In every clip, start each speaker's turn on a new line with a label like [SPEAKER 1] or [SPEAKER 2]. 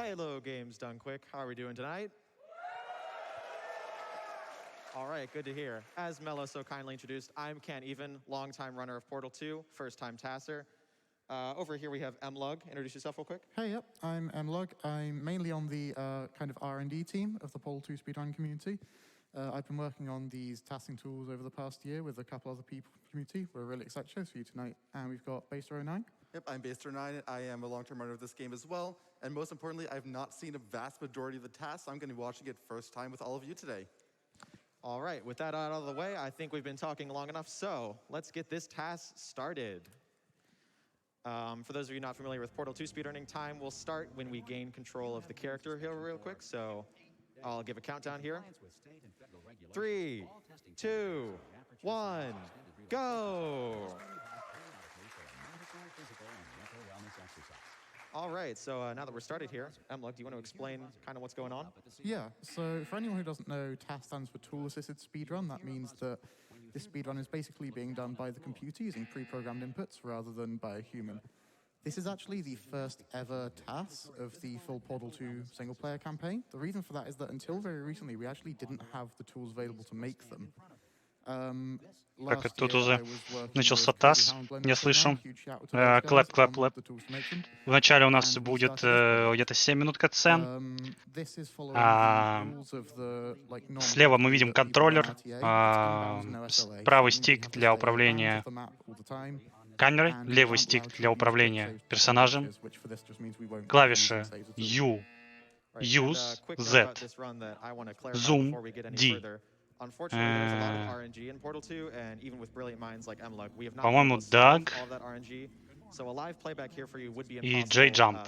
[SPEAKER 1] Hello, games done quick. How are we doing tonight? All right, good to hear. As Mello so kindly introduced, I'm Can't Even, longtime runner of Portal 2, first-time TASer. Over here we have mlugg. Introduce yourself real quick.
[SPEAKER 2] Hey, yep, I'm mlugg. I'm mainly on the kind of R&D team of the Portal 2 speedrun community. I've been working on these tasking tools over the past year with a couple other people in the community. We're really excited to show you tonight. And we've got Baster09.
[SPEAKER 3] Yep, I'm Baster09. I am a long-term runner of this game as well. And most importantly, I've not seen a vast majority of the tasks, so I'm going to be watching it first time with all of you today.
[SPEAKER 1] All right, with that out of the way, I think we've been talking long enough, so let's get this task started. For those of you not familiar with Portal 2 speedrunning, time will start when we gain control of the character here real quick, so I'll give a countdown here. 3, 2, 1, go! All right, so now that we're started here, mlugg, do you want to explain kind of what's going on?
[SPEAKER 2] Yeah, so for anyone who doesn't know, TAS stands for Tool-Assisted Speedrun. That means that this speedrun is basically being done by the computer using pre-programmed inputs rather than by a human. This is actually the first ever TAS of the full Portal 2 single-player campaign. The reason for that is that until very recently, we actually didn't have the tools available to make them.
[SPEAKER 4] Как тут уже начался ТАС, я слышу. Клэп, клэп, клэп. Вначале у нас будет где-то 7 минут катсцен. Слева мы видим контроллер, правый стик для управления камерой, левый стик для управления персонажем, клавиши U, Use, Z, Zoom, D. По-моему, Doug и J-Jump.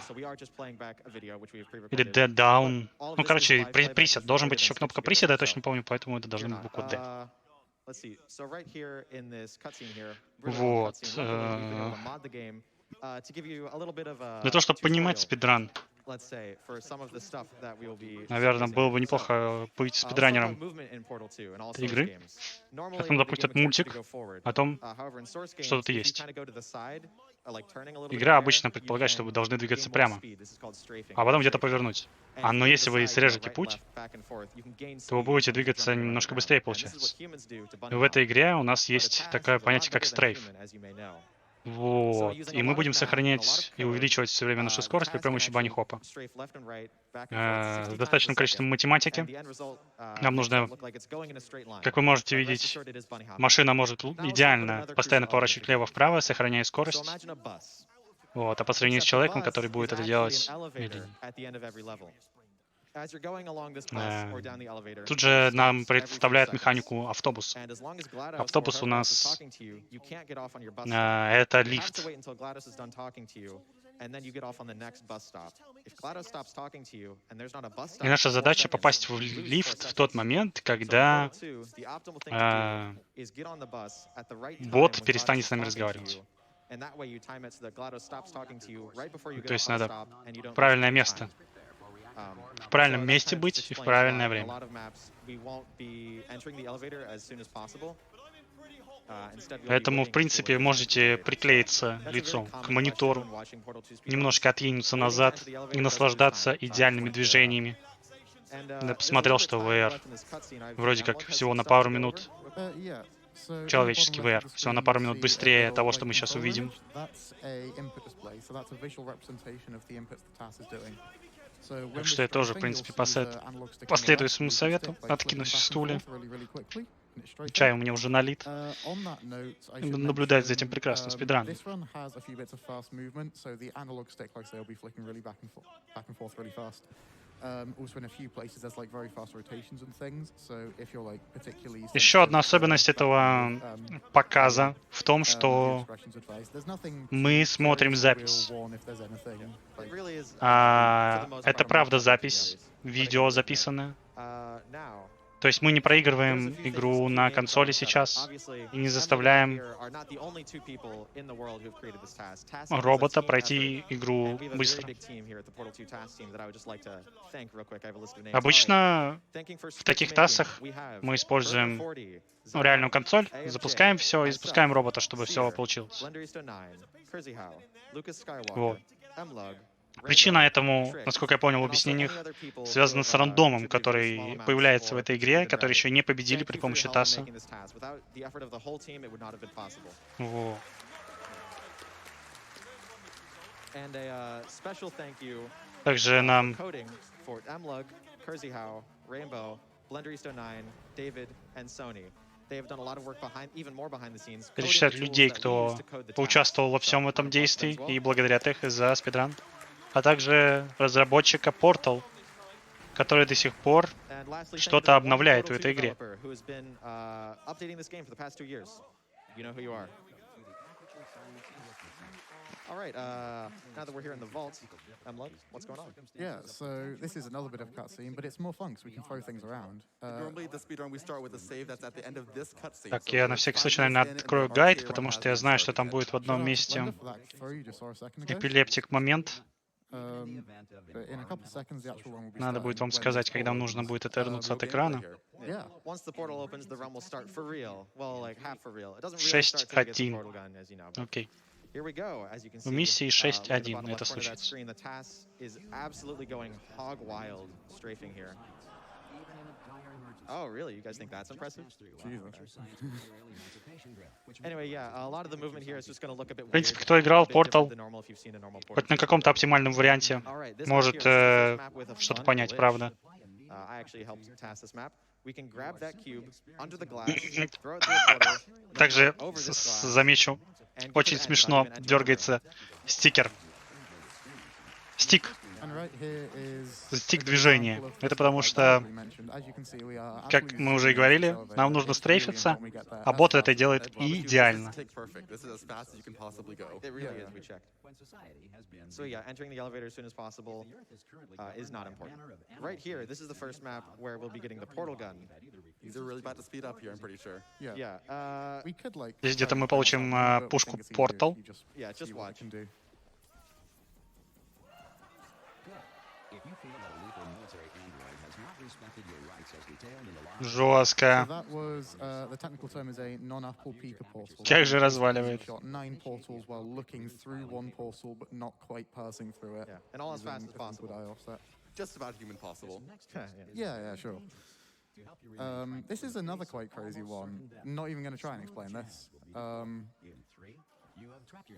[SPEAKER 4] Или D-Down. Ну, короче, присед. Должен быть еще кнопка приседа, я точно не помню, поэтому это должна быть буква D. Вот. Для того, чтобы понимать спидран, наверное, было бы неплохо быть спидранером этой игры. Как нам запустят мультик о том, что тут есть. Игра обычно предполагает, что вы должны двигаться прямо, а потом где-то повернуть. Но если вы срежете путь, то вы будете двигаться немножко быстрее, получается. И в этой игре у нас есть такое понятие, как стрейф. Вот. И мы будем сохранять и увеличивать все время нашу скорость при помощи банни-хопа. С достаточным количеством математики. Нам нужно, как вы можете видеть, машина может идеально постоянно поворачивать влево-вправо, сохраняя скорость. Вот. А по сравнению с человеком, который будет это делать тут же нам представляет механику автобус. Автобус у нас это лифт. И наша задача попасть в лифт в тот момент, когда бот перестанет с нами разговаривать. То есть надо правильное место. В правильном месте быть и в правильное время. Поэтому, в принципе, можете приклеиться лицом к монитору, немножко откинуться назад и наслаждаться идеальными движениями. Я посмотрел, что VR вроде как всего на пару минут, человеческий VR, всего на пару минут быстрее того, что мы сейчас увидим. Так что я тоже, в принципе, последую своему совету, откинусь в стуле. Чай у меня уже налит. Наблюдать за этим прекрасным спидраном. Еще одна особенность этого показа в том, что мы смотрим запись. Это правда запись, видео записанное. То есть мы не проигрываем игру на консоли сейчас и не заставляем робота пройти игру быстро. Обычно в таких тасах мы используем реальную консоль, запускаем все и запускаем робота, чтобы все получилось. Вот. Причина этому, насколько я понял в объяснениях, связана с рандомом, который появляется в этой игре, который еще не победили при помощи ТАСа. Во. Также нам перечислять людей, кто поучаствовал во всем этом действии и благодарят их за спидран, а также разработчика Portal, который до сих пор что-то обновляет в этой игре.
[SPEAKER 1] All right, now that we're here in the vault, mlugg, what's going on?
[SPEAKER 2] Yeah, so this is another bit of cutscene, but it's more fun because we can throw things around.
[SPEAKER 3] Normally, the speedrun we start with a save that's at the end of this cutscene.
[SPEAKER 4] Так, я на всякий случай, наверное, открою гайд, потому что я знаю, что там будет в одном месте эпилептик-момент. Надо будет вам сказать, когда нужно будет отвернуться от экрана. 6-1. Окей. В миссии 6-1 это случится.
[SPEAKER 1] Oh, really? You guys think that's impressive? Anyway, yeah, a lot of the movement here is just going to look a bit weird.
[SPEAKER 4] В принципе, кто играл в Portal, хоть на каком-то оптимальном варианте, может что-то понять, правда. Также замечу, очень смешно дергается стик движения. Это потому что, как мы уже и говорили, нам нужно стрейфиться, а бот это делает идеально.
[SPEAKER 1] So yeah, entering the elevator as soon as possible is not important. Right here, this is the first map where we'll be getting the portal gun.
[SPEAKER 3] These are really about to speed up here, I'm pretty sure.
[SPEAKER 1] Yeah.
[SPEAKER 4] Здесь где-то мы получим пушку Portal.
[SPEAKER 1] Yeah, just watch.
[SPEAKER 4] Жестко. Как же разваливает.
[SPEAKER 3] Just about human possible.
[SPEAKER 2] Yeah, sure. This is another quite crazy one. Not even going to try and explain this.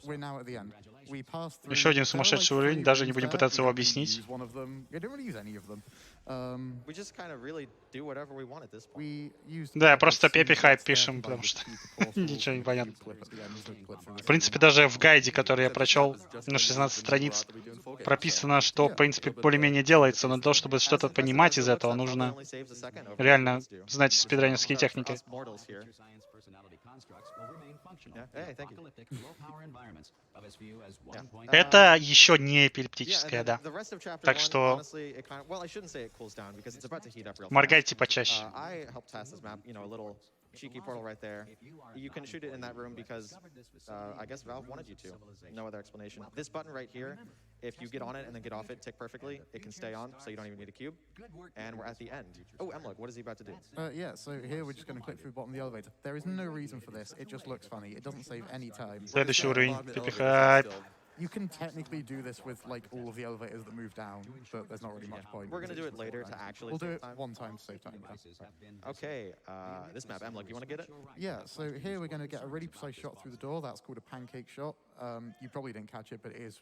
[SPEAKER 2] We're now at the end. We passed through.
[SPEAKER 4] Еще один сумасшедший уровень, даже не будем пытаться его объяснить. Да, просто Пепи хайп пишем, потому что ничего не понятно. В принципе, даже в гайде, который я прочел на 16 страниц, прописано, что, в принципе, более-менее делается, но для того, чтобы что-то понимать из этого, нужно реально знать спидранерские техники. Это еще не эпилептическое, да. Так что моргайте почаще.
[SPEAKER 1] Cheeky portal right there. You can shoot it in that room because I guess Valve wanted you to. No other explanation. This button right here, if you get on it and then get off it, tick perfectly, it can stay on, so you don't even need a cube. And we're at the end. Oh, mlugg, what is he about to do?
[SPEAKER 2] Yeah, so here we're just going to click through the bottom of the elevator. There is no reason for this. It just looks funny. It doesn't save any time.
[SPEAKER 4] Следующий уровень. Пепи хайп.
[SPEAKER 2] You can technically do this with like all of the elevators that move down, but there's not really much point.
[SPEAKER 1] We're gonna do it later to actually.
[SPEAKER 2] We'll do it one time to save time.
[SPEAKER 1] Yeah. Okay, this map, mlugg, you want to get it?
[SPEAKER 2] Yeah. So here we're going to get a really precise shot through the door. That's called a pancake shot. You probably didn't catch it, but it is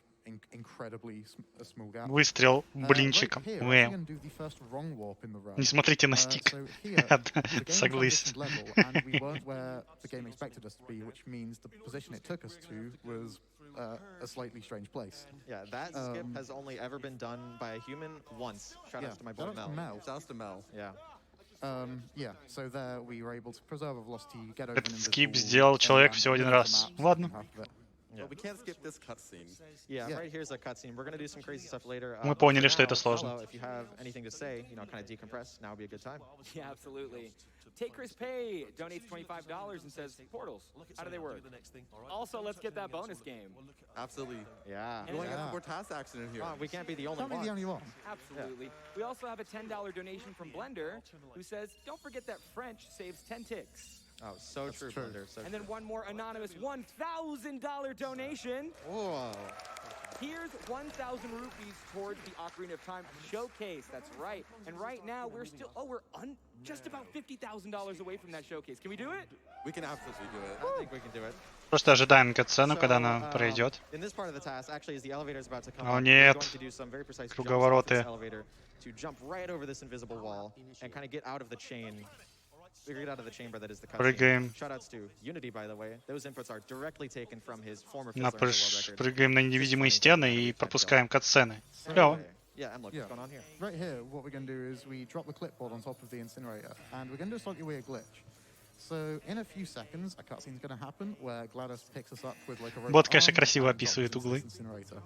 [SPEAKER 2] incredibly a small gap.
[SPEAKER 4] Выстрел блинчиком. Не смотрите на стик. Согласен.
[SPEAKER 2] A slightly strange place.
[SPEAKER 1] Yeah, that skip has only ever been done by a human once. Shout out to my boy Mel.
[SPEAKER 3] Shout out to Mel.
[SPEAKER 1] Yeah.
[SPEAKER 2] Yeah, so there we were able to preserve a velocity, get over
[SPEAKER 4] Этот скип сделал человек всего один раз. Ладно.
[SPEAKER 3] But we can't skip this cutscene.
[SPEAKER 1] Yeah, right here's a cutscene. We're gonna do some crazy stuff later.
[SPEAKER 4] Мы поняли, что это сложно.
[SPEAKER 1] If you have anything to say, you know, kind of decompress, now would be a good time.
[SPEAKER 5] Yeah, absolutely. Take Chris Pay donates $25 and says, Portals, how do they work? Also, let's get that bonus game.
[SPEAKER 3] Absolutely.
[SPEAKER 1] Yeah.
[SPEAKER 3] We only got more TAS action in here.
[SPEAKER 1] We can't be the only
[SPEAKER 2] one. Can't be the only one.
[SPEAKER 5] Absolutely. Yeah. We also have a $10 donation from Blender who says, don't forget that French saves 10 ticks.
[SPEAKER 1] Oh, so true, Blender. So
[SPEAKER 5] and then one more anonymous $1,000 donation.
[SPEAKER 1] Whoa.
[SPEAKER 5] Here's 1,000 rupees towards the Ocarina of Time showcase. That's right. And right now we're still, just about $50,000 away from that showcase. Can we do it?
[SPEAKER 3] We can absolutely do it.
[SPEAKER 1] I think we can do it.
[SPEAKER 4] Просто ожидаем катсцену, когда она пройдет.
[SPEAKER 1] In this part of the task, actually, as the elevator is about to come
[SPEAKER 4] О,
[SPEAKER 1] up, we're
[SPEAKER 4] нет.
[SPEAKER 1] going to do some very precise jumps off
[SPEAKER 4] Круговороты.
[SPEAKER 1] this elevator to jump right over this invisible wall and kind of get out of the chain. We get out of the chamber that is the cutscene.
[SPEAKER 4] Прыгаем.
[SPEAKER 1] Shoutouts to Unity, by the way. Those inputs are directly taken from his former
[SPEAKER 4] На
[SPEAKER 1] Fizzler world record.
[SPEAKER 4] Прыгаем на невидимые стены и пропускаем катсцены. Клево.
[SPEAKER 1] Yeah, mlugg, what's going on here?
[SPEAKER 2] Right here, what we're going to do is we drop the clipboard on top of the incinerator, and we're going to do a slightly weird glitch. So in a few seconds, a cutscene is going to happen where GLaDOS picks us up with like a robot
[SPEAKER 4] Бот, конечно,
[SPEAKER 2] arm
[SPEAKER 4] красиво
[SPEAKER 2] and drops
[SPEAKER 4] описывает
[SPEAKER 2] us into
[SPEAKER 4] углы.
[SPEAKER 2] this incinerator.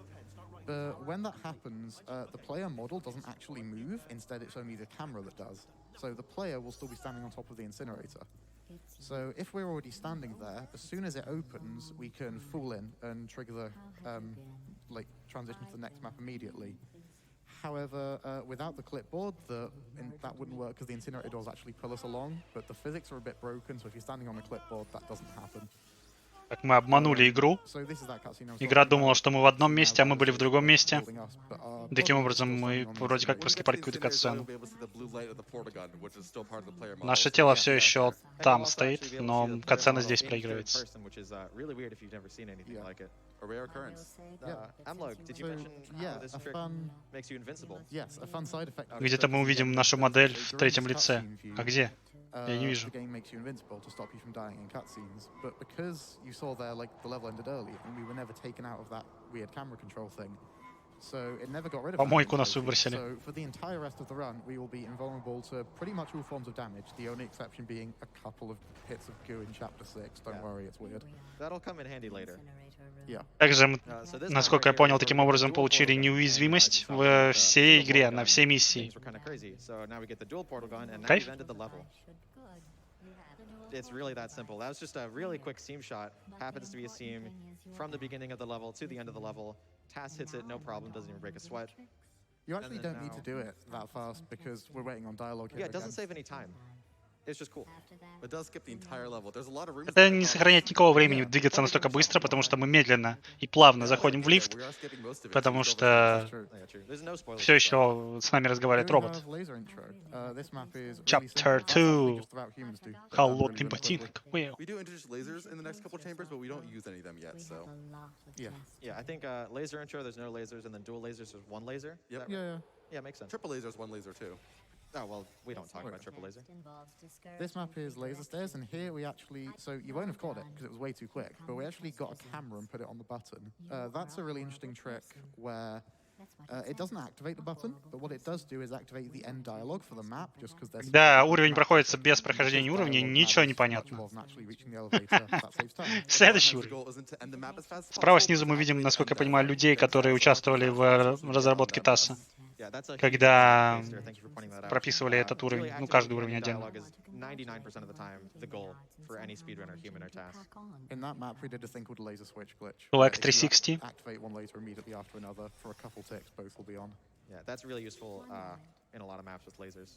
[SPEAKER 2] But when that happens, the player model doesn't actually move. Instead, it's only the camera that does. So the player will still be standing on top of the incinerator. So if we're already standing there, as soon as it opens, we can fall in and trigger the transition to the next map immediately. However, without the clipboard, that wouldn't work because the incinerator doors actually pull us along, but the physics are a bit broken, so if you're standing on a clipboard, that doesn't happen.
[SPEAKER 4] Так мы обманули игру.
[SPEAKER 2] So this is that cutscene I was
[SPEAKER 4] Игра
[SPEAKER 2] talking
[SPEAKER 4] думала,
[SPEAKER 2] about.
[SPEAKER 4] что мы в одном месте, а мы были в другом месте.
[SPEAKER 2] Holding us, but our
[SPEAKER 4] Таким
[SPEAKER 2] body is
[SPEAKER 4] образом,
[SPEAKER 2] still
[SPEAKER 4] мы
[SPEAKER 2] standing on the
[SPEAKER 4] вроде как
[SPEAKER 2] incinerator.
[SPEAKER 4] проскипали какую-то катсцену.
[SPEAKER 3] You'll be able to see the blue light of the portagun, which is still part of the player model.
[SPEAKER 4] Наше тело все еще
[SPEAKER 1] And
[SPEAKER 4] там
[SPEAKER 1] you'll also
[SPEAKER 4] стоит,
[SPEAKER 1] actually be able to see
[SPEAKER 4] но
[SPEAKER 1] the player
[SPEAKER 4] катсцена
[SPEAKER 1] model
[SPEAKER 4] здесь
[SPEAKER 1] in third
[SPEAKER 4] проигрывается.
[SPEAKER 1] person, which is really weird if you've never seen anything like it.
[SPEAKER 3] A rare occurrence.
[SPEAKER 1] mlugg, did you
[SPEAKER 2] So,
[SPEAKER 1] mention
[SPEAKER 2] yeah,
[SPEAKER 1] how this
[SPEAKER 2] a
[SPEAKER 1] trick
[SPEAKER 2] fun-
[SPEAKER 1] makes you invincible?
[SPEAKER 2] Yes, a fun side effect.
[SPEAKER 4] Где-то мы увидим нашу модель в третьем лице. А где? Я не вижу.
[SPEAKER 2] The game makes you invincible to stop you from dying in cutscenes, but because you saw there, like, the level ended early, and we were never taken out of that weird camera control thing, so it never got rid of that.
[SPEAKER 4] Помойку нас
[SPEAKER 2] ability.
[SPEAKER 4] выбросили.
[SPEAKER 2] So for the entire rest of the run, we will be invulnerable to pretty much all forms of damage. The only exception being a couple of hits of goo in Chapter 6. Don't
[SPEAKER 1] Yeah.
[SPEAKER 2] worry, it's weird.
[SPEAKER 1] That'll come in handy later.
[SPEAKER 2] Yeah.
[SPEAKER 4] Также мы,
[SPEAKER 1] So this
[SPEAKER 4] насколько я
[SPEAKER 1] map right
[SPEAKER 4] понял,
[SPEAKER 1] here,
[SPEAKER 4] таким
[SPEAKER 1] we're
[SPEAKER 4] образом
[SPEAKER 1] dual
[SPEAKER 4] получили
[SPEAKER 1] portal gun.
[SPEAKER 4] неуязвимость
[SPEAKER 1] And,
[SPEAKER 4] в
[SPEAKER 1] the
[SPEAKER 4] всей
[SPEAKER 1] single
[SPEAKER 4] игре,
[SPEAKER 1] portal
[SPEAKER 4] на
[SPEAKER 1] gun,
[SPEAKER 4] всей миссии.
[SPEAKER 1] things were kind of crazy. So now we get the dual portal gun, and now
[SPEAKER 4] Кайф.
[SPEAKER 1] we've ended the level. It's really that simple. That was just a really quick seam shot. Happens to be a seam from the beginning of the level to the end of the level. TAS hits it, no problem, doesn't even break a sweat.
[SPEAKER 2] You actually
[SPEAKER 1] then
[SPEAKER 2] don't need to
[SPEAKER 1] now-
[SPEAKER 2] do it that fast because we're waiting on dialogue here
[SPEAKER 1] Yeah, it doesn't
[SPEAKER 2] again.
[SPEAKER 1] save any time. It's just cool.
[SPEAKER 3] It does skip the entire level. There's a lot of rooms.
[SPEAKER 4] Это не сохраняет никакого времени двигаться настолько быстро, потому что мы медленно и плавно заходим в лифт, потому что
[SPEAKER 2] True.
[SPEAKER 1] Yeah, true. There's no spoilers.
[SPEAKER 4] все еще с нами разговаривает
[SPEAKER 2] Here we
[SPEAKER 4] робот.
[SPEAKER 2] have laser intro. This map is really
[SPEAKER 4] Chapter
[SPEAKER 2] simple. That's
[SPEAKER 4] 2.
[SPEAKER 2] actually just about humans do.
[SPEAKER 4] Холодный
[SPEAKER 2] Really
[SPEAKER 4] ботинок. Уэу.
[SPEAKER 3] We do introduce lasers in the next couple chambers, but we don't use any of them yet. So
[SPEAKER 2] Yeah.
[SPEAKER 1] Yeah, I think laser intro, there's no lasers, and then dual lasers, there's one laser. Is
[SPEAKER 3] Yep.
[SPEAKER 1] that right?
[SPEAKER 2] Yeah.
[SPEAKER 1] Yeah, makes sense.
[SPEAKER 3] triple laser is one laser too.
[SPEAKER 1] Oh, well, we don't talk about triple laser.
[SPEAKER 2] This map is laser stairs, and here we actually, so you won't have caught it because it was way too quick, but we actually got a camera and put it on the button. That's a really interesting trick where it doesn't activate the button, but what it does do is activate the end dialogue for the map, just because there's...
[SPEAKER 4] Когда уровень проходится без прохождения уровня, ничего не понятно. Следующий
[SPEAKER 3] The
[SPEAKER 4] уровень.
[SPEAKER 3] goal isn't to end the map as fast as
[SPEAKER 4] Справа
[SPEAKER 3] possible,
[SPEAKER 4] снизу
[SPEAKER 3] but
[SPEAKER 4] мы видим,
[SPEAKER 3] activate
[SPEAKER 4] насколько я
[SPEAKER 3] the end
[SPEAKER 4] понимаю,
[SPEAKER 3] dialogue.
[SPEAKER 4] людей, которые участвовали в разработке ТАСа.
[SPEAKER 1] Yeah, that's a
[SPEAKER 4] Когда
[SPEAKER 1] huge thank you for pointing that out.
[SPEAKER 4] прописывали этот
[SPEAKER 1] Really
[SPEAKER 4] уровень, ну,
[SPEAKER 1] activating
[SPEAKER 4] каждый
[SPEAKER 1] the
[SPEAKER 4] уровень
[SPEAKER 1] ending
[SPEAKER 4] отдельно.
[SPEAKER 1] dialogue is 99% of the time the goal for any speedrunner, human or TAS.
[SPEAKER 2] In that map, we did a thing called laser switch glitch.
[SPEAKER 4] Black
[SPEAKER 2] where if you
[SPEAKER 4] 360.
[SPEAKER 2] activate one laser immediately after another, for a couple ticks, both will be on.
[SPEAKER 1] Yeah, that's really useful in a lot of maps with lasers.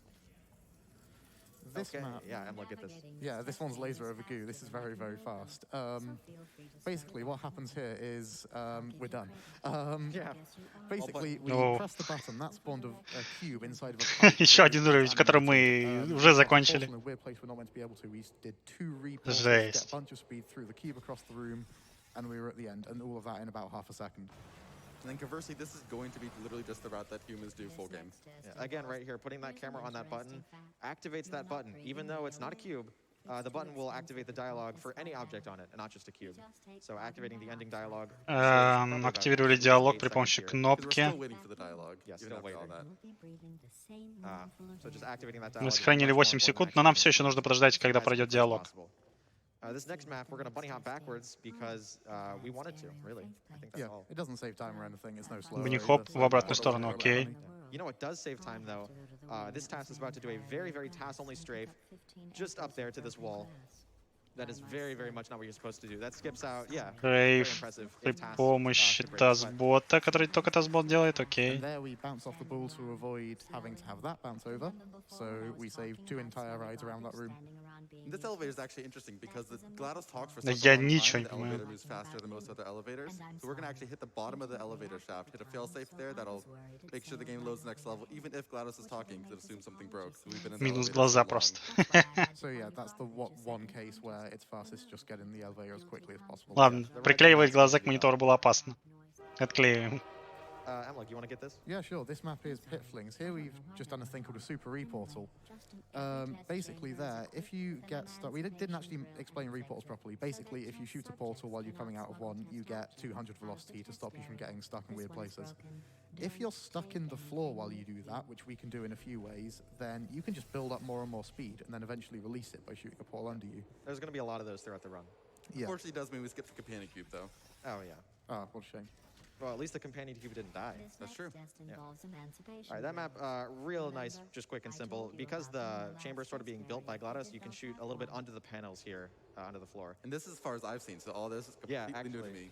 [SPEAKER 2] This
[SPEAKER 1] Okay,
[SPEAKER 2] map,
[SPEAKER 1] yeah, look at this.
[SPEAKER 2] yeah, this one's laser over goo. This is very, very fast. Basically, what happens here is we're done.
[SPEAKER 1] Yeah.
[SPEAKER 2] Basically, we
[SPEAKER 4] Oh.
[SPEAKER 2] press the button. That spawned a cube inside of a pipe.
[SPEAKER 4] Еще один уровень, который мы уже закончили.
[SPEAKER 2] Unfortunately, weird place we're not meant to be able to. We did 2 repulses,
[SPEAKER 4] Жесть.
[SPEAKER 2] get a bunch of speed through the cube across the room, and we were at the end. And all of that in about half a second.
[SPEAKER 3] And then conversely, this is going to be literally just the route that humans do full game.
[SPEAKER 1] Yeah, again, right here, putting that camera on that button activates that button. Even though it's not a cube, the button will activate the dialogue for any object on it, and not just a cube. So activating the ending dialogue.
[SPEAKER 4] Активировали диалог при помощи
[SPEAKER 3] Because we're
[SPEAKER 4] кнопки.
[SPEAKER 3] still waiting for the dialogue.
[SPEAKER 1] Yeah,
[SPEAKER 3] even
[SPEAKER 1] still
[SPEAKER 3] after all
[SPEAKER 1] waiting.
[SPEAKER 3] that.
[SPEAKER 1] So just activating that
[SPEAKER 4] Мы
[SPEAKER 1] dialogue is
[SPEAKER 4] сохранили
[SPEAKER 1] much more
[SPEAKER 4] 8
[SPEAKER 1] important
[SPEAKER 4] секунд,
[SPEAKER 1] than
[SPEAKER 4] но нам
[SPEAKER 1] actually
[SPEAKER 4] все еще нужно подождать, когда
[SPEAKER 1] as
[SPEAKER 4] пройдет
[SPEAKER 1] quick as
[SPEAKER 4] диалог.
[SPEAKER 1] possible. This next map, we're going to bunny hop backwards because we wanted to, really. I think that's
[SPEAKER 2] Yeah,
[SPEAKER 1] all.
[SPEAKER 2] it doesn't save time or anything. It's no slow.
[SPEAKER 4] Bunny-хоп в обратную сторону, окей.
[SPEAKER 1] You know what does save time, though? This TAS is about to do a very, very TAS-only strafe just up there to this wall. That is very, very much not what you're supposed to do. That skips out, yeah. Very
[SPEAKER 4] Рейв
[SPEAKER 1] impressive.
[SPEAKER 4] при
[SPEAKER 1] if TAS,
[SPEAKER 4] помощи
[SPEAKER 1] could break a sweat.
[SPEAKER 4] ТАС-бота, который только ТАС-бот делает,
[SPEAKER 2] And
[SPEAKER 4] окей.
[SPEAKER 2] there we bounce off the ball to avoid having to have that bounce over. So we save 2 entire rides around that room.
[SPEAKER 3] This elevator is actually interesting because the GLaDOS talks for
[SPEAKER 4] Да
[SPEAKER 3] such a
[SPEAKER 4] я
[SPEAKER 3] long
[SPEAKER 4] ничего
[SPEAKER 3] time.
[SPEAKER 4] не
[SPEAKER 3] The
[SPEAKER 4] понимаю.
[SPEAKER 3] elevator moves faster than most other elevators. So we're gonna actually hit the bottom of the elevator shaft, hit a failsafe there that'll make sure the game loads the next level, even if GLaDOS is talking, because it assumes something broke. So we've been in the
[SPEAKER 4] Минус
[SPEAKER 3] elevator
[SPEAKER 4] глаза
[SPEAKER 3] so long.
[SPEAKER 4] просто.
[SPEAKER 2] So yeah, that's the one case where it's fastest just get in the elevator as quickly as possible.
[SPEAKER 4] Ладно, приклеивать глаза к монитору было опасно. Отклеиваем.
[SPEAKER 1] mlugg, you want to get this?
[SPEAKER 2] Yeah, sure. This map is Pit Flings. Here we've just done a thing called a Super Reportal. Basically there, if you get stuck... We didn't actually explain reportals properly. Basically, if you shoot a portal while you're coming out of one, you get 200 velocity to stop you from getting stuck in weird places. If you're stuck in the floor while you do that, which we can do in a few ways, then you can just build up more and more speed and then eventually release it by shooting a portal under you.
[SPEAKER 1] There's going to be a lot of those throughout the run.
[SPEAKER 2] Yeah.
[SPEAKER 3] Unfortunately, it does mean we skipped the companion cube, though.
[SPEAKER 1] Oh, yeah.
[SPEAKER 2] Ah, what a shame.
[SPEAKER 1] Well, at least the companion cube didn't die.
[SPEAKER 3] That's true.
[SPEAKER 1] All right, that map, real nice, just quick and simple. Because the chamber is sort of being built by GLaDOS, you can shoot a little bit under the panels here, under the floor.
[SPEAKER 3] And this is as far as I've seen, so all this is completely new to me.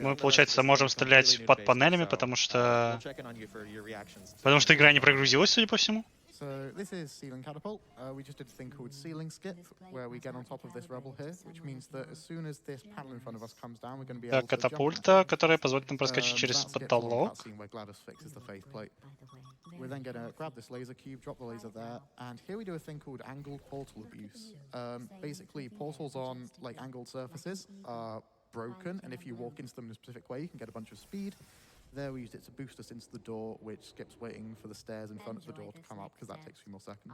[SPEAKER 4] Мы, получается, можем стрелять под панелями, потому что игра не прогрузилась, судя по всему.
[SPEAKER 2] So this is Ceiling Catapult. We just did a thing called Ceiling Skip, where we get on top of this rebel here, which means that as soon as this panel in front of us comes down, we're going to be able to
[SPEAKER 4] Катапульта, которая позволит нам проскочить через потолок.
[SPEAKER 2] We're then going to grab this laser cube, drop the laser there, and here we do a thing called angled portal abuse. Basically, portals on like angled surfaces are broken, and if you walk into them in a specific way, you can get a bunch of speed. There we used it to boost us into the door, which skips waiting for the stairs in front of the door to come up, because that takes a few more seconds.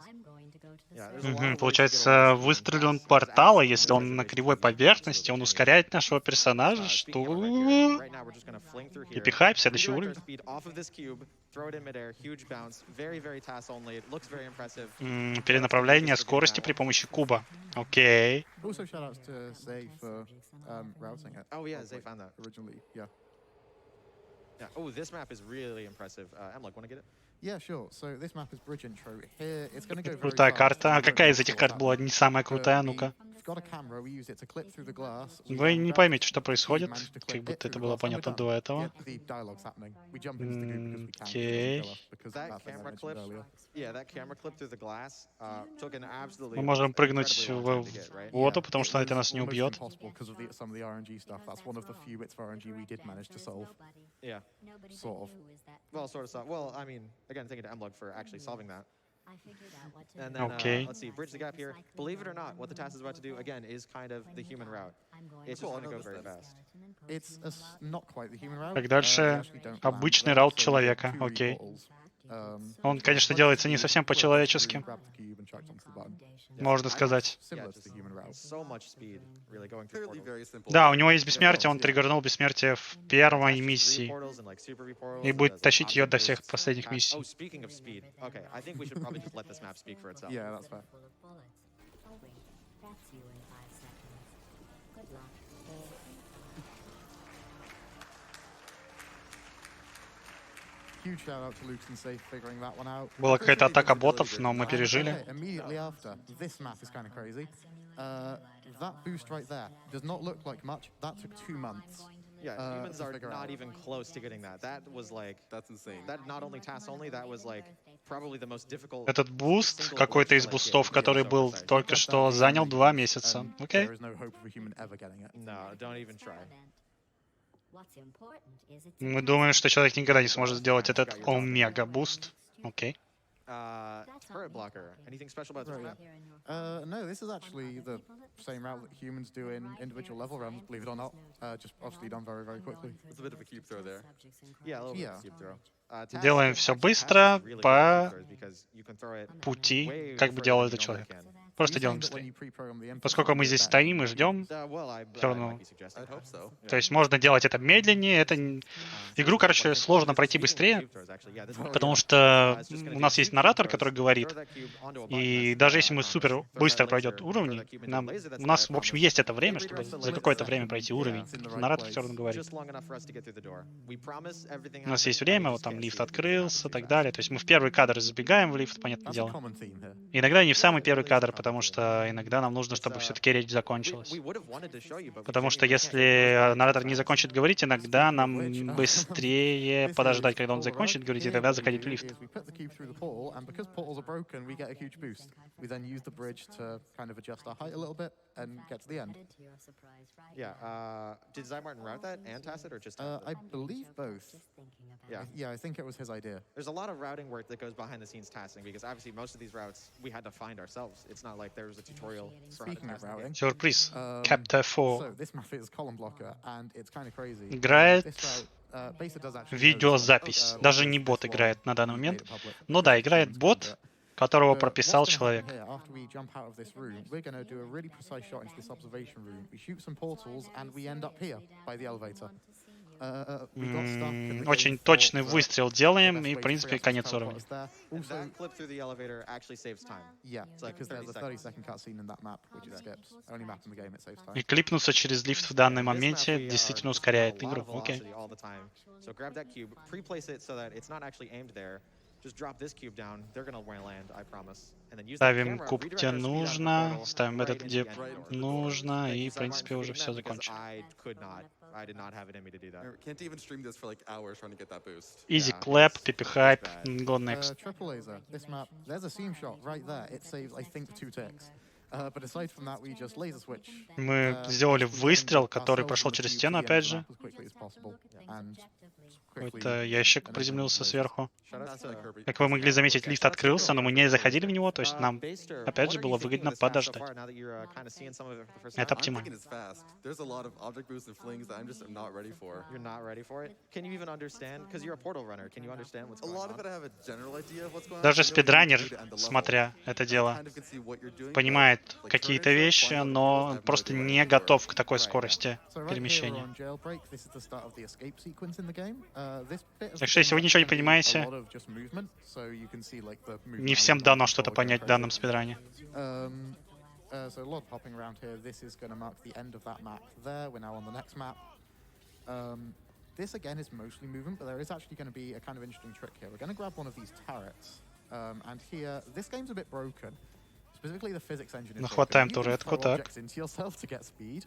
[SPEAKER 4] Получается, выстрелен портала, если он на кривой поверхности, он ускоряет нашего персонажа, что... И пихает в следующий уровень. Перенаправление скорости при помощи куба. Окей.
[SPEAKER 2] Also, shout-outs to Zay for routing it.
[SPEAKER 1] Oh yeah, Zay found that.
[SPEAKER 2] Originally, yeah.
[SPEAKER 1] Yeah. Oh, this map is really impressive. mlugg, want to get it?
[SPEAKER 2] Yeah, sure. So this map is bridge intro. Here, it's going to go very
[SPEAKER 4] Крутая
[SPEAKER 2] fast.
[SPEAKER 4] карта. А какая из этих карт была не самая крутая? Ну-ка. Вы не поймете, что происходит, как будто это было понятно до этого. Окей. Мы можем прыгнуть в воду, потому что это нас не убьет.
[SPEAKER 1] Yeah.
[SPEAKER 2] Sort of.
[SPEAKER 1] Well, sort of. Well, I mean, again, thank you to mlugg for actually solving that. And then,
[SPEAKER 4] Okay.
[SPEAKER 1] Let's see, bridge the gap here. Believe it or not, what the TAS is about to do, again, is kind of the human route. It's just going to go very fast.
[SPEAKER 2] It's not quite the human route.
[SPEAKER 4] Так, дальше обычный раут человека. Окей. Он, конечно, делается не совсем по-человечески, можно сказать. Да, у него есть бессмертие, он триггернул бессмертие в первой миссии и будет тащить ее до всех последних миссий. Была какая-то атака ботов, но мы пережили.
[SPEAKER 1] Yeah, humans are not even close to getting that. That was like, that's insane. That not only TAS only, that was like probably the most difficult.
[SPEAKER 4] Этот буст, какой-то из бустов, который был только что, занял 2 месяца. Окей.
[SPEAKER 1] No, don't even try.
[SPEAKER 4] Мы думаем, что человек никогда не сможет сделать этот омега-буст. Окей.
[SPEAKER 1] Turret blocker. Anything special about this map?
[SPEAKER 2] No, this is actually the same route that humans do in individual level runs, believe it or not. Just obviously done very, very quickly.
[SPEAKER 3] It's a bit of a cube throw there.
[SPEAKER 1] Yeah, a little bit of a cube throw.
[SPEAKER 4] Делаем все быстро по пути, как бы делал этот человек. Просто делаем быстрее. Поскольку мы здесь стоим и ждем, все равно. То есть можно делать это медленнее. Игру, короче, сложно пройти быстрее, потому что у нас есть наратор, который говорит, и даже если мы супер быстро пройдем уровни, у нас, в общем, есть это время, чтобы за какое-то время пройти уровень. Наратор все равно говорит. У нас есть время, вот там говорим, лифт открылся и так далее. То есть мы в первый кадр забегаем в лифт, понятное
[SPEAKER 2] That's a
[SPEAKER 4] дело.
[SPEAKER 2] common theme here.
[SPEAKER 4] Иногда не в самый первый кадр, потому что иногда нам нужно, чтобы все-таки речь закончилась. Потому что если наратор не закончит говорить, иногда нам быстрее подождать, когда он закончит говорить, и тогда заходить в лифт.
[SPEAKER 2] We put the cube through the portal, and because portals are broken, we get a huge boost. We then use the bridge to kind of adjust our height a little bit and get to the end.
[SPEAKER 1] Yeah. Did Zy Martin route that and TAS it, or just?
[SPEAKER 2] I believe both.
[SPEAKER 1] Yeah.
[SPEAKER 2] Yeah, I think it was his idea.
[SPEAKER 1] There's a lot of routing work that goes behind the scenes tassing, because obviously most of these routes we had to find ourselves. It's not like there was a tutorial for how to
[SPEAKER 2] Speaking of
[SPEAKER 1] task the game.
[SPEAKER 2] routing,
[SPEAKER 4] Сюрприз. Captain 4
[SPEAKER 2] so this map is column blocker, and it's kind of crazy.
[SPEAKER 4] играет
[SPEAKER 2] This route, Basic does actually
[SPEAKER 4] видеозапись. Даже не бот играет на данный момент. Ну да, играет бот, которого прописал человек.
[SPEAKER 2] After we jump out of this room, we're going to do a really precise shot into this observation room. We shoot some portals, and we end up here by the elevator.
[SPEAKER 4] Очень точный выстрел делаем, и, в принципе, конец уровня.
[SPEAKER 1] That clip through the elevator actually saves time.
[SPEAKER 2] Yeah,
[SPEAKER 1] It's like
[SPEAKER 2] because there's a
[SPEAKER 1] 30
[SPEAKER 2] 30-second cutscene in that map, which it skips. Only map in the game, it saves time.
[SPEAKER 4] И клипнуться через лифт в данном моменте действительно ускоряет игру. Окей.
[SPEAKER 1] So grab that cube, pre-place it so that it's not actually aimed there. Just drop this cube down. They're gonna land, I promise. And then use the
[SPEAKER 4] Ставим
[SPEAKER 1] camera,
[SPEAKER 4] куб,
[SPEAKER 1] redirect
[SPEAKER 4] где
[SPEAKER 1] our speed out the
[SPEAKER 4] нужно,
[SPEAKER 1] portal
[SPEAKER 4] ставим
[SPEAKER 1] right
[SPEAKER 4] этот,
[SPEAKER 1] into
[SPEAKER 4] где
[SPEAKER 1] the end door.
[SPEAKER 4] нужно,
[SPEAKER 1] Thank
[SPEAKER 4] и,
[SPEAKER 1] you,
[SPEAKER 4] в
[SPEAKER 1] Zy
[SPEAKER 4] принципе,
[SPEAKER 1] Martin,
[SPEAKER 4] уже
[SPEAKER 1] for
[SPEAKER 4] все
[SPEAKER 1] doing that, because
[SPEAKER 4] закончено.
[SPEAKER 1] I did not have it in me to do that.
[SPEAKER 3] Can't even stream this for like hours trying to get that boost.
[SPEAKER 4] Easy
[SPEAKER 1] Yeah,
[SPEAKER 4] clap,
[SPEAKER 1] it's
[SPEAKER 4] pipi hype,
[SPEAKER 1] bad.
[SPEAKER 4] go next.
[SPEAKER 2] Triple laser. This map, there's a seam shot right there. It saves, I think, 2 ticks. But aside from that, we just laser switch.
[SPEAKER 4] Мы сделали выстрел, который прошел через стену, опять же. Какой-то ящик приземлился сверху. Как вы могли заметить, лифт открылся, но мы не заходили в него, то есть нам, опять же, было выгодно подождать. Это оптимально.
[SPEAKER 3] There's a lot of object boosts and flings that I'm just not ready for.
[SPEAKER 1] You're not ready for it? Can you even understand? Because you're a portal runner. Can you understand what's
[SPEAKER 3] A
[SPEAKER 1] going
[SPEAKER 3] lot of it I
[SPEAKER 1] on?
[SPEAKER 3] have a general idea of what's going on.
[SPEAKER 4] Даже
[SPEAKER 3] I know you
[SPEAKER 4] спидранер,
[SPEAKER 3] do to end the level.
[SPEAKER 4] смотря это дело,
[SPEAKER 3] Kind of can see what you're doing,
[SPEAKER 4] понимает
[SPEAKER 3] but, like,
[SPEAKER 4] какие-то
[SPEAKER 3] turn-based
[SPEAKER 4] вещи,
[SPEAKER 3] stuff,
[SPEAKER 4] но
[SPEAKER 3] I have no
[SPEAKER 4] просто
[SPEAKER 3] idea what
[SPEAKER 4] не
[SPEAKER 3] I'm doing.
[SPEAKER 4] готов к такой
[SPEAKER 1] Right,
[SPEAKER 4] скорости
[SPEAKER 2] So right here we're
[SPEAKER 4] перемещения.
[SPEAKER 2] on jailbreak. This is the start of the escape sequence in the game. This bit of
[SPEAKER 4] Так
[SPEAKER 2] the
[SPEAKER 4] что если вы
[SPEAKER 2] game
[SPEAKER 4] ничего не
[SPEAKER 2] can be a
[SPEAKER 4] понимаете,
[SPEAKER 2] lot of just movement, so you can see, like, the movement
[SPEAKER 4] не всем
[SPEAKER 2] icon
[SPEAKER 4] дано
[SPEAKER 2] before
[SPEAKER 4] что-то
[SPEAKER 2] going
[SPEAKER 4] понять в
[SPEAKER 2] crazy.
[SPEAKER 4] данном спидране.
[SPEAKER 2] So a lot of hopping around here. This is going to mark the end of that map there. We're now on the next map. This again is mostly movement, but there is actually going to be a kind of interesting trick here. We're going to grab one of these turrets, and here, this game's a bit broken. Specifically, the physics engine is
[SPEAKER 4] Ну,
[SPEAKER 2] broken.
[SPEAKER 4] хватаем
[SPEAKER 2] You can
[SPEAKER 4] туретку,
[SPEAKER 2] throw
[SPEAKER 4] так.
[SPEAKER 2] objects into yourself to get speed,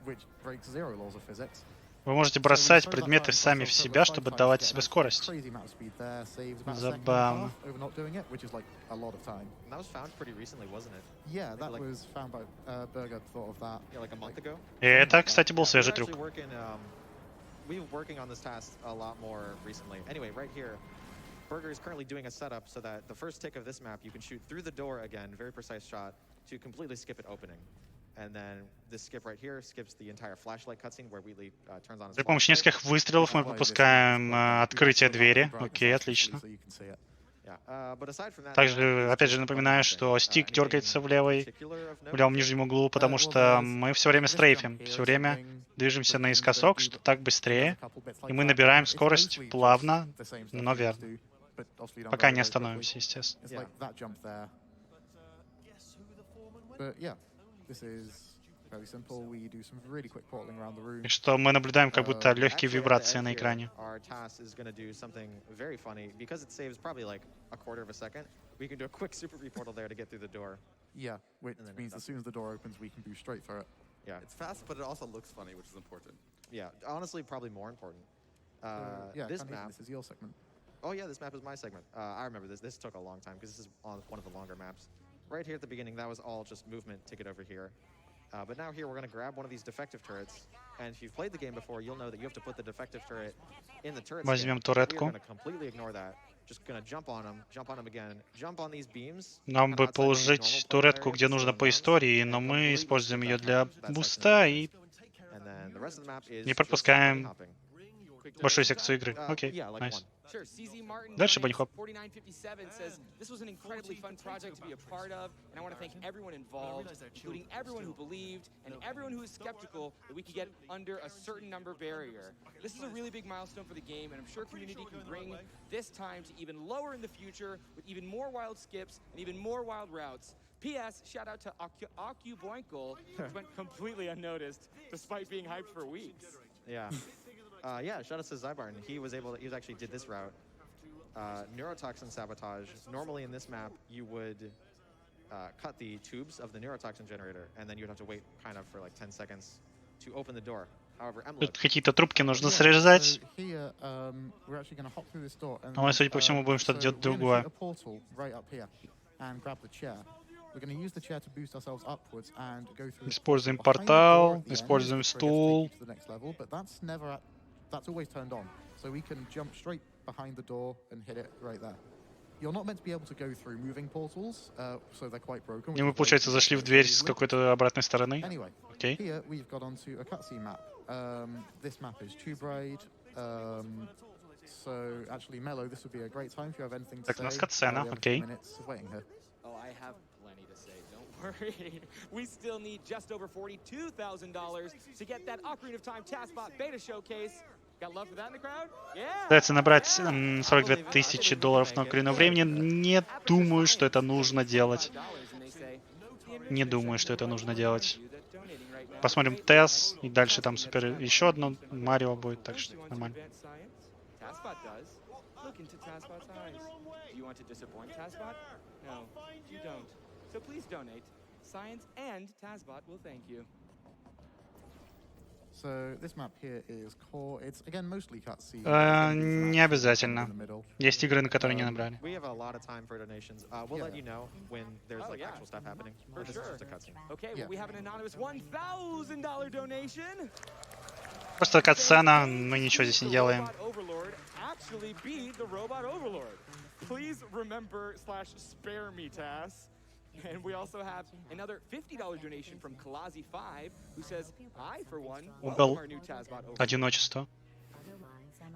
[SPEAKER 2] which breaks zero laws of physics.
[SPEAKER 4] Вы можете бросать предметы сами в себя, чтобы давать себе скорость. Забавно.
[SPEAKER 1] And that was found pretty recently, wasn't it?
[SPEAKER 2] Yeah, that was found by Berger. Thought of that.
[SPEAKER 1] Yeah, like a month ago.
[SPEAKER 4] И это, кстати, был
[SPEAKER 1] Yeah,
[SPEAKER 4] свежий
[SPEAKER 1] we're
[SPEAKER 4] трюк.
[SPEAKER 1] actually working, we've been working on this task a lot more recently. Anyway, right here, Berger is currently doing a setup so that the first tick of this map, you can shoot through the door again, very precise shot, to completely skip it opening. And then this skip right here skips the entire flashlight cutscene where Wheatley turns on his
[SPEAKER 4] При помощи
[SPEAKER 1] flashlight.
[SPEAKER 4] нескольких выстрелов мы пропускаем открытие двери. Окей, отлично.
[SPEAKER 1] Yeah, but aside from that,
[SPEAKER 4] Также, опять же, напоминаю, что стик дергается в левом нижнем углу, потому что мы все время стрейфим, все время движемся наискосок, что так быстрее, и мы набираем скорость плавно, но верно. Пока не остановимся, естественно. И что мы наблюдаем как будто легкие вибрации на экране.
[SPEAKER 1] Our TAS is going to do something very funny because it saves probably like a quarter of a second. We can do a quick super reportal there to get through the door.
[SPEAKER 2] Yeah, which means as soon as the door opens, we can boost straight through it.
[SPEAKER 1] Yeah,
[SPEAKER 3] It's fast, but it also looks funny, which is important.
[SPEAKER 1] yeah. Honestly, probably more important.
[SPEAKER 2] Yeah,
[SPEAKER 1] This
[SPEAKER 2] Candy,
[SPEAKER 1] map.
[SPEAKER 2] this is your segment.
[SPEAKER 1] Oh yeah, this map is my segment. I remember this. This took a long time because this is on one of the longer maps. Right here at the beginning, that was all just movement to get over here. But now here, we're going to grab one of these defective turrets. And if you've played the game before, you'll know that you have to put the defective turret in the turret.
[SPEAKER 4] Возьмем
[SPEAKER 1] We're going
[SPEAKER 4] туретку.
[SPEAKER 1] to completely ignore that. Just going to jump on them again, jump on these beams.
[SPEAKER 4] Нам бы положить туретку, где нужно по истории, но мы используем ее для буста и не пропускаем большую секцию игры. Окей, найс. Дальше банихоп.
[SPEAKER 5] 4957 says this was an incredibly fun project to be a part of, and I want to thank everyone involved, including everyone who believed and everyone who was skeptical that we could get under a certain number barrier. This is a really big milestone for the game, and I'm sure community can bring this time to even lower in the future with even more wild skips and even more wild routes. P.S. Shout out to Aku Boinkle, which went completely unnoticed despite being hyped for weeks.
[SPEAKER 1] Yeah. Yeah, shout out to Zybarn. He was actually did this route. Neurotoxin sabotage. Normally in this map, you would cut the tubes of the neurotoxin generator, and then you'd have to wait kind of for like 10 seconds to open the door. However,
[SPEAKER 4] Тут
[SPEAKER 1] mlugg.
[SPEAKER 4] какие-то трубки нужно
[SPEAKER 2] Yeah,
[SPEAKER 4] срезать.
[SPEAKER 2] so here, we're actually going to hop through this door. And,
[SPEAKER 4] А мы, судя по всему, будем что-то делать
[SPEAKER 2] we're gonna
[SPEAKER 4] другое.
[SPEAKER 2] shoot a portal right up here and grab the chair. We're going to use the chair to boost ourselves upwards and go through.
[SPEAKER 4] Используем
[SPEAKER 2] behind the door
[SPEAKER 4] портал,
[SPEAKER 2] at the end,
[SPEAKER 4] используем
[SPEAKER 2] which triggers
[SPEAKER 4] стул.
[SPEAKER 2] take you to the next level, but that's always turned on. So we can jump straight behind the door and hit it right there. You're not meant to be able to go through moving portals, so they're quite broken.
[SPEAKER 4] И мы, получается, зашли в дверь с какой-то обратной стороны.
[SPEAKER 2] Anyway,
[SPEAKER 4] Окей.
[SPEAKER 2] here we've got onto a cutscene map. This map is Tube Ride. So actually, Mello, this would be a great time if you have anything to
[SPEAKER 4] Так,
[SPEAKER 2] say.
[SPEAKER 4] у нас катсцена,
[SPEAKER 2] We have a few
[SPEAKER 4] окей.
[SPEAKER 2] minutes of waiting here.
[SPEAKER 5] Oh, I have plenty to say. Don't worry. We still need just over $42,000 to get that Ocarina of Time TASBot beta showcase. Got love for that in the crowd? Yeah.
[SPEAKER 4] Пытается набрать 42 тысячи долларов на Ocarina of времени. Не думаю, что это нужно делать. Не думаю, что это нужно делать. Посмотрим TAS, и дальше там супер еще одно Марио будет, так что нормально.
[SPEAKER 5] TASBot does. Look into TASBot's eyes. Do you want to disappoint TASBot? No, you don't. So please donate. Science and TASBot will thank you.
[SPEAKER 2] So this map here is core. It's again mostly cutscene.
[SPEAKER 4] Не обязательно. Есть игры, на которые не набрали.
[SPEAKER 1] We have a lot of time for donations. We'll let you know when there's
[SPEAKER 5] Oh,
[SPEAKER 1] like
[SPEAKER 5] yeah.
[SPEAKER 1] actual stuff happening.
[SPEAKER 5] For
[SPEAKER 1] This is
[SPEAKER 5] sure.
[SPEAKER 1] just a cutscene.
[SPEAKER 5] Okay, well,
[SPEAKER 2] Yeah.
[SPEAKER 5] we have an anonymous $1,000 donation.
[SPEAKER 4] Просто катсцена, мы ничего здесь не делаем.
[SPEAKER 5] Robot Overlord actually be the Robot Overlord. Please remember / spare me, TAS. And we also have another $50 donation from Kalazi5, who says, I, for one, welcome
[SPEAKER 4] Убил
[SPEAKER 5] our new TASBot Overlord.
[SPEAKER 4] одиночество.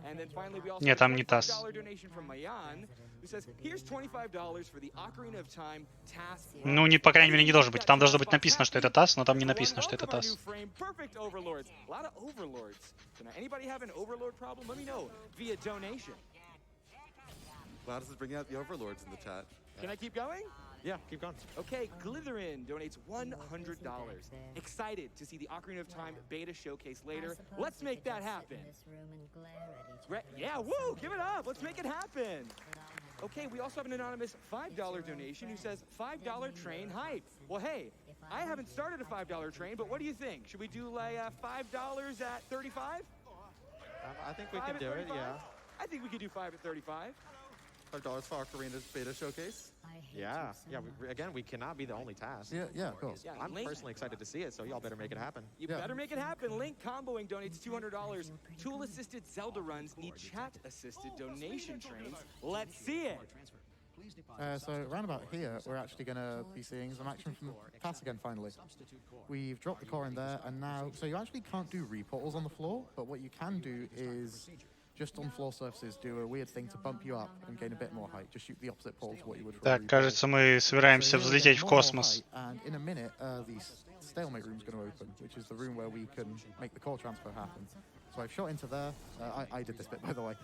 [SPEAKER 5] And then finally, we also
[SPEAKER 4] Нет,
[SPEAKER 5] have
[SPEAKER 4] там
[SPEAKER 5] a
[SPEAKER 4] не TAS.
[SPEAKER 5] $25 donation from Mayan, who says, here's $25 for the Ocarina of Time TAS.
[SPEAKER 4] Ну, не, по крайней мере, не должен быть. Там должно быть написано, что это TAS, но там не написано, что это
[SPEAKER 5] Welcome our new
[SPEAKER 4] TAS.
[SPEAKER 5] frame. Perfect overlords. A lot of overlords. Tonight. Anybody have an overlord problem? Let me know via donation.
[SPEAKER 3] GLaDOS is bringing out the overlords in the chat.
[SPEAKER 5] Can I keep going?
[SPEAKER 1] Yeah, keep going.
[SPEAKER 5] Okay, Glytherin donates $100. Excited to see the Ocarina of Time beta showcase later. Let's make that happen. Yeah, woo! Give it up. Let's make it happen. Okay, we also have an anonymous $5 donation who says $5 train hype. Well, hey, I haven't started a $5 train, but what do you think? Should we do like $5 at 35?
[SPEAKER 1] I think we
[SPEAKER 5] Five
[SPEAKER 1] can
[SPEAKER 5] at
[SPEAKER 1] do it,
[SPEAKER 5] 35?
[SPEAKER 1] yeah.
[SPEAKER 5] I think we could do 5 at 35.
[SPEAKER 3] $5 for Ocarina's beta showcase.
[SPEAKER 1] Yeah, again, we cannot be the only task.
[SPEAKER 2] Yeah, of course.
[SPEAKER 5] Yeah,
[SPEAKER 1] I'm
[SPEAKER 5] Link,
[SPEAKER 1] personally excited to see it, so y'all better make it happen.
[SPEAKER 5] you
[SPEAKER 2] Yeah.
[SPEAKER 5] better make it happen. Link Comboing donates $200. Tool-assisted Zelda runs need chat-assisted donation trains. Let's see it.
[SPEAKER 2] So around about here, we're actually going to be seeing some action from TAS again, finally. We've dropped the core in there, and now... So you actually can't do reportals on the floor, but what you can do is just on floor surfaces do a weird thing to bump you up and gain a bit more height. Just shoot the opposite pole to what you would for a
[SPEAKER 4] Так,
[SPEAKER 2] reportal.
[SPEAKER 4] кажется, мы собираемся
[SPEAKER 2] So here we
[SPEAKER 4] взлететь
[SPEAKER 2] get
[SPEAKER 4] в
[SPEAKER 2] more and more
[SPEAKER 4] космос.
[SPEAKER 2] height, and in a minute, the stalemate room's going to open, which is the room where we can make the core transfer happen. So I've shot into there. I did this bit, by the way.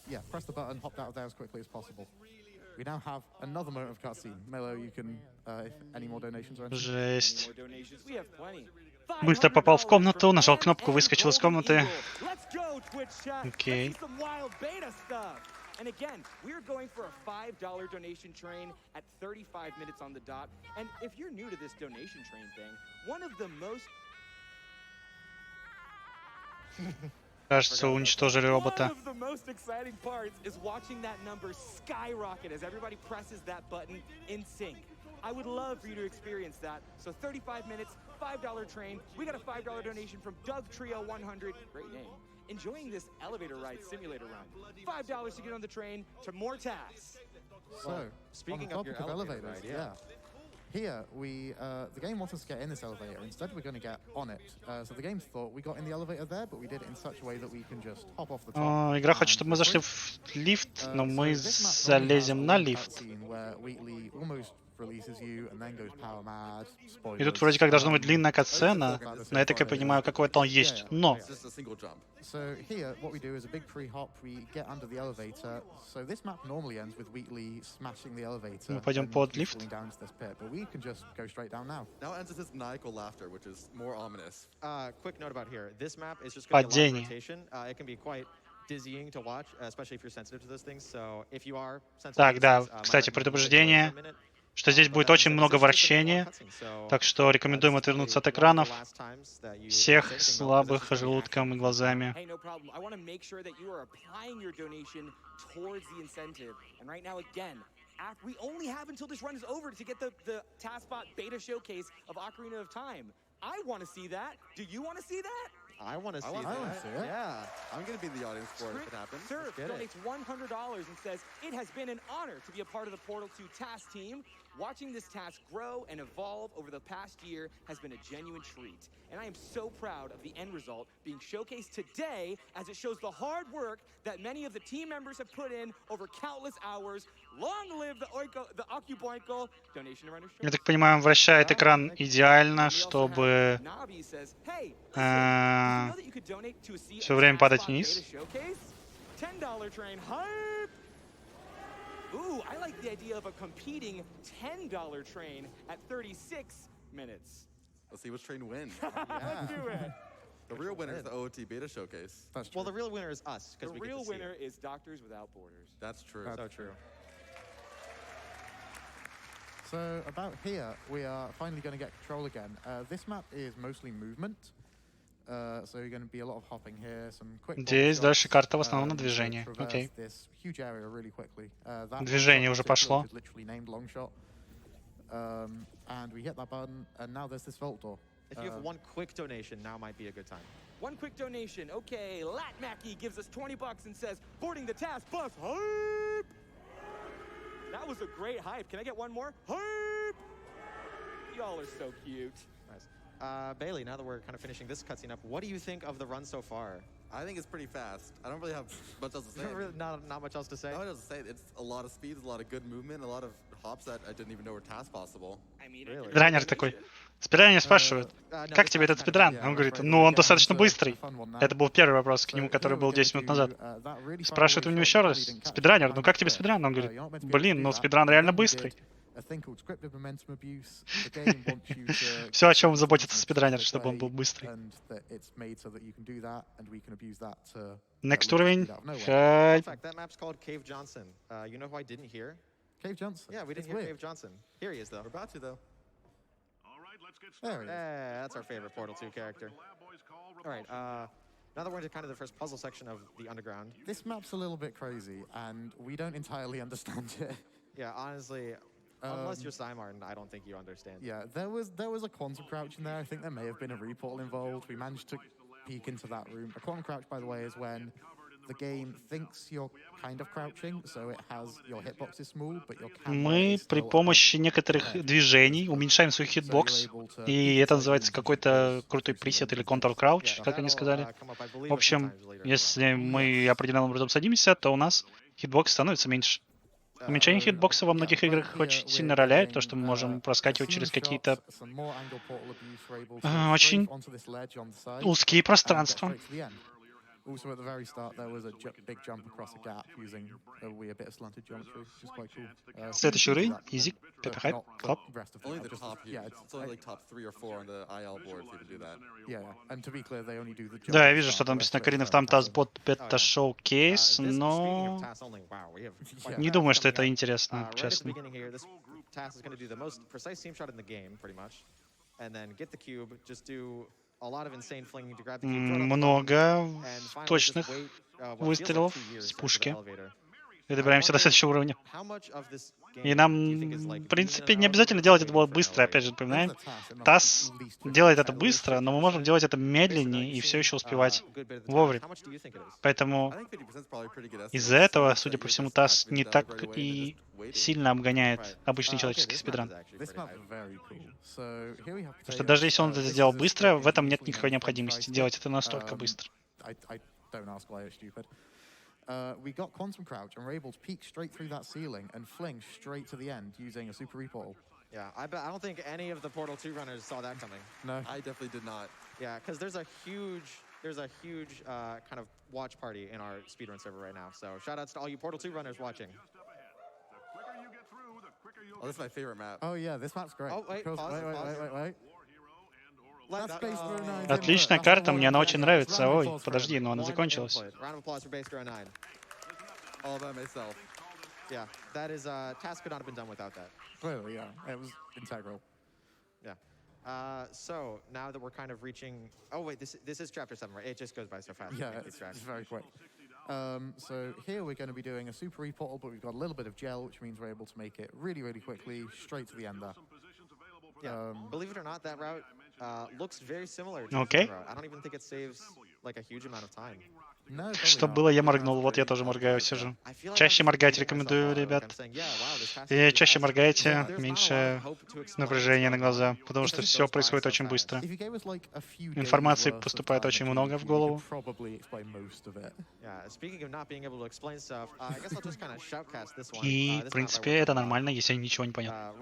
[SPEAKER 2] Yeah, press the button, hopped out of there as quickly as possible. We now have another moment of cutscene. Melo, you can, if any more donations or anything.
[SPEAKER 4] Жесть.
[SPEAKER 5] More donations. We have plenty.
[SPEAKER 4] Быстро попал в комнату, нажал кнопку, выскочил из комнаты.
[SPEAKER 5] Let's go, Twitch chat.
[SPEAKER 4] Окей.
[SPEAKER 5] Let's see some wild beta stuff. And again, we're going for a $5 donation train at 35 minutes on the dot. And if you're new to this donation train thing, one of the most
[SPEAKER 4] Кажется, уничтожили робота.
[SPEAKER 5] One of the most exciting parts is watching that number skyrocket as everybody presses that button in sync. I would love for you to experience that. So 35 minutes, $5 train. We got a $5 donation from Doug Trio 100. Great name. Enjoying this elevator ride simulator run. $5 to get on the train to more tasks.
[SPEAKER 2] So,
[SPEAKER 1] speaking
[SPEAKER 2] on
[SPEAKER 1] of
[SPEAKER 2] the
[SPEAKER 1] your
[SPEAKER 2] topic of
[SPEAKER 1] elevator
[SPEAKER 2] elevators,
[SPEAKER 1] ride, yeah.
[SPEAKER 2] Here, the game wants us to get in this elevator. Instead, we're going to get on it. So the game thought we got in the elevator there, but we did it in such a way that we can just hop off the top.
[SPEAKER 4] Игра хочет, чтобы мы зашли в лифт, но мы залезем на лифт.
[SPEAKER 2] Where Wheatley almost releases you, and then goes power mad.
[SPEAKER 4] И тут
[SPEAKER 2] Spoilers.
[SPEAKER 4] вроде как должна быть длинная катсцена, но я так и понимаю, какое-то он есть. Но
[SPEAKER 3] It's just a single jump.
[SPEAKER 2] So here, what we do is a big pre-hop. We get under the elevator. So this map normally ends with Wheatley smashing the elevator.
[SPEAKER 4] Мы пойдем
[SPEAKER 2] and
[SPEAKER 4] под
[SPEAKER 2] he's
[SPEAKER 4] лифт.
[SPEAKER 2] falling down into this pit, but we can just go straight down now.
[SPEAKER 3] Now it ends with his maniacal laughter, which is more ominous.
[SPEAKER 1] Quick note about here. This map is just going to be a lot of
[SPEAKER 4] Падение.
[SPEAKER 1] rotation. It can be quite dizzying to watch, especially if you're sensitive to those things. So if you are sensitive
[SPEAKER 4] Так,
[SPEAKER 1] to
[SPEAKER 4] да,
[SPEAKER 1] these things,
[SPEAKER 4] кстати,
[SPEAKER 1] might recommend
[SPEAKER 4] предупреждение,
[SPEAKER 1] waiting for a minute.
[SPEAKER 4] что здесь будет очень много вращения, так что рекомендуем отвернуться от экранов всех слабых желудком и глазами.
[SPEAKER 5] Hey, no problem. I want to make sure that you are applying your donation towards the incentive. And right now, again, we only have until this run is over to get the TAS bot beta showcase of Ocarina of Time. I want to see that. Do you want to see that?
[SPEAKER 1] I want to see
[SPEAKER 3] want
[SPEAKER 1] that.
[SPEAKER 3] to
[SPEAKER 2] I want to see it.
[SPEAKER 1] Yeah.
[SPEAKER 3] I'm going to be in the audience for it if it happens.
[SPEAKER 5] Surf
[SPEAKER 1] get it.
[SPEAKER 5] donates $100 and says, it has been an honor to be a part of the Portal 2 TAS team. Watching this task grow and evolve over the past year has been a genuine treat. And I am so proud of the end result being showcased today as it shows the hard work that many of the team members have put in over countless hours. Long live the Ocuboinko. Donation to Render
[SPEAKER 4] Я так понимаю, он вращает экран идеально, чтобы
[SPEAKER 5] Navi says, hey,
[SPEAKER 4] э,
[SPEAKER 5] did you know that you could donate to a seat
[SPEAKER 4] всё
[SPEAKER 5] at
[SPEAKER 4] время
[SPEAKER 5] TAS
[SPEAKER 4] падать
[SPEAKER 5] Bot
[SPEAKER 4] вниз.
[SPEAKER 5] Beta Showcase? $10 train hype! Ooh, I like the idea of a competing $10 train at 36 minutes.
[SPEAKER 3] Let's see which train wins.
[SPEAKER 5] Let's do it.
[SPEAKER 3] The real winner is the OOT beta showcase.
[SPEAKER 2] That's true.
[SPEAKER 1] Well, the real winner is us
[SPEAKER 5] The
[SPEAKER 1] because we get
[SPEAKER 5] real
[SPEAKER 1] to see
[SPEAKER 5] winner
[SPEAKER 1] it.
[SPEAKER 5] is Doctors Without Borders.
[SPEAKER 3] That's true.
[SPEAKER 1] So true.
[SPEAKER 2] So about here, we are finally going to get control again. This map is mostly movement. So you're going to be a lot of hopping here, some quick
[SPEAKER 4] Здесь
[SPEAKER 2] ball
[SPEAKER 4] дальше
[SPEAKER 2] shots,
[SPEAKER 4] карта в основном на
[SPEAKER 2] you can
[SPEAKER 4] движение.
[SPEAKER 2] traverse
[SPEAKER 4] Окей.
[SPEAKER 2] this huge area really quickly. That
[SPEAKER 4] Движение
[SPEAKER 2] long
[SPEAKER 4] уже
[SPEAKER 2] shot in
[SPEAKER 4] пошло.
[SPEAKER 2] particular is literally named long shot. And we hit that button, and now there's this vault door.
[SPEAKER 1] If you have one quick donation, now might be a good time.
[SPEAKER 5] One quick donation. Okay, Lat Mackey gives us $20 and says, boarding the TAS bus, hype! That was a great hype. Can I get one more? Hype! Y'all are so cute.
[SPEAKER 1] Nice. Bailey, now that we're kind of finishing this cutscene up, what do you think of the run so far?
[SPEAKER 3] I think it's pretty fast. I don't really have much else to say.
[SPEAKER 1] Not much else to say.
[SPEAKER 3] Not much else to say. It's a lot of speed, a lot of good movement, a lot of hops that I didn't even know were task possible.
[SPEAKER 5] I mean,
[SPEAKER 1] Really?
[SPEAKER 4] Спидранер такой. Спидранер спрашивает, как тебе этот спидран? Он говорит, ну он достаточно быстрый. Это был первый вопрос к нему, который был 10 минут назад. Спрашивает у него еще раз, спидрайнер, ну как тебе спидран? Он говорит, блин, ну спидран реально быстрый. Все, о чем заботится спидранер, чтобы он был быстрый. Next уровень.
[SPEAKER 1] In fact, that map's called Cave Johnson. You know who I didn't hear?
[SPEAKER 2] Cave Johnson.
[SPEAKER 1] Yeah, we didn't hear Cave Johnson. Here he is, though.
[SPEAKER 3] We're about to, though.
[SPEAKER 2] There he is.
[SPEAKER 1] Yeah, that's our favorite Portal 2 character. All right, now that we're into kind of the first puzzle section of the underground.
[SPEAKER 2] This map's a little bit crazy, and we don't entirely understand it.
[SPEAKER 1] Yeah, honestly, unless you're Cy Martin, I don't think you understand.
[SPEAKER 2] Yeah, there was a quantum crouch in there. I think there may have been a reportal involved. We managed to peek into that room. A quantum crouch, by the way, is when the game thinks you're kind of crouching, so it has your hitbox is small, but your camera
[SPEAKER 4] Мы
[SPEAKER 2] is
[SPEAKER 4] при
[SPEAKER 2] still
[SPEAKER 4] помощи некоторых движений уменьшаем свой хитбокс, и это называется какой-то крутой пресет или control crouch, как они сказали. В общем, если мы определенным образом садимся, то у нас хитбокс становится меньше. Уменьшение хитбокса во многих играх очень сильно роляет, то, что мы можем проскакивать через какие-то очень узкие пространства.
[SPEAKER 2] Also, at the very start, there was a big jump across a gap using a weird bit of slanted geometry, which is quite cool.
[SPEAKER 4] Следующий уровень, easy, Pepper Hype, Club.
[SPEAKER 3] Only the top here. It's only like top 3 or 4 on the IL board if you can do that.
[SPEAKER 2] Yeah, and to be clear, they only do the jump.
[SPEAKER 4] Да, я вижу, что там написано Каринов, там TAS-бот бета шоу-кейс, но не думаю, что это интересно, честно.
[SPEAKER 1] TAS is going to do the most precise seam shot in the game, pretty much, and then get the cube, just do a lot of insane flinging to grab the cube.
[SPEAKER 4] Много точных выстрелов с пушки. И добираемся до следующего уровня. И нам, в принципе, не обязательно делать это быстро, опять же, напоминаем. TAS делает это быстро, но мы можем делать это медленнее и все еще успевать вовремя. Поэтому из-за этого, судя по всему, TAS не так и сильно обгоняет обычный человеческий спидран. Потому что даже если он это сделал быстро, в этом нет никакой необходимости делать это настолько быстро.
[SPEAKER 2] we got Quantum Crouch and we're able to peek straight through that ceiling and fling straight to the end using a Super Reportal.
[SPEAKER 1] Yeah, I don't think any of the Portal 2 runners saw that coming.
[SPEAKER 2] No.
[SPEAKER 3] I definitely did not.
[SPEAKER 1] Yeah, because there's a huge kind of watch party in our speedrun server right now. So shout outs to all you Portal 2 runners watching.
[SPEAKER 3] Oh, this is my favorite map.
[SPEAKER 2] Oh yeah, this map's great.
[SPEAKER 1] Oh, wait,
[SPEAKER 2] Because-
[SPEAKER 1] pause.
[SPEAKER 2] wait. That's Base Hero 9.
[SPEAKER 4] Отличная карта, мне она очень нравится. Ой, подожди, но она закончилась.
[SPEAKER 1] Round of applause for Base Hero 9.
[SPEAKER 3] All by myself.
[SPEAKER 1] Yeah, that is, TAS could not have been done without that.
[SPEAKER 2] Clearly, yeah. It was integral.
[SPEAKER 1] Yeah. So now that we're kind of reaching, oh wait, this is chapter 7, right? It just goes by so fast.
[SPEAKER 2] Yeah, it's very quick. So here we're going to be doing a Super Reportal, but we've got a little bit of gel, which means we're able to make it really, really quickly, straight to the end there.
[SPEAKER 1] Yeah, believe it or not, that route looks very similar to
[SPEAKER 4] Okay.
[SPEAKER 1] the route. I don't even think it saves like a huge amount of time.
[SPEAKER 2] No,
[SPEAKER 4] Что было, я моргнул, вот я тоже моргаю, сижу. Чаще моргать рекомендую, ребят. И чаще моргайте, меньше напряжения на глаза, потому что все происходит очень быстро. Информации поступает очень много в голову. И, в принципе, это нормально, если ничего не понятно.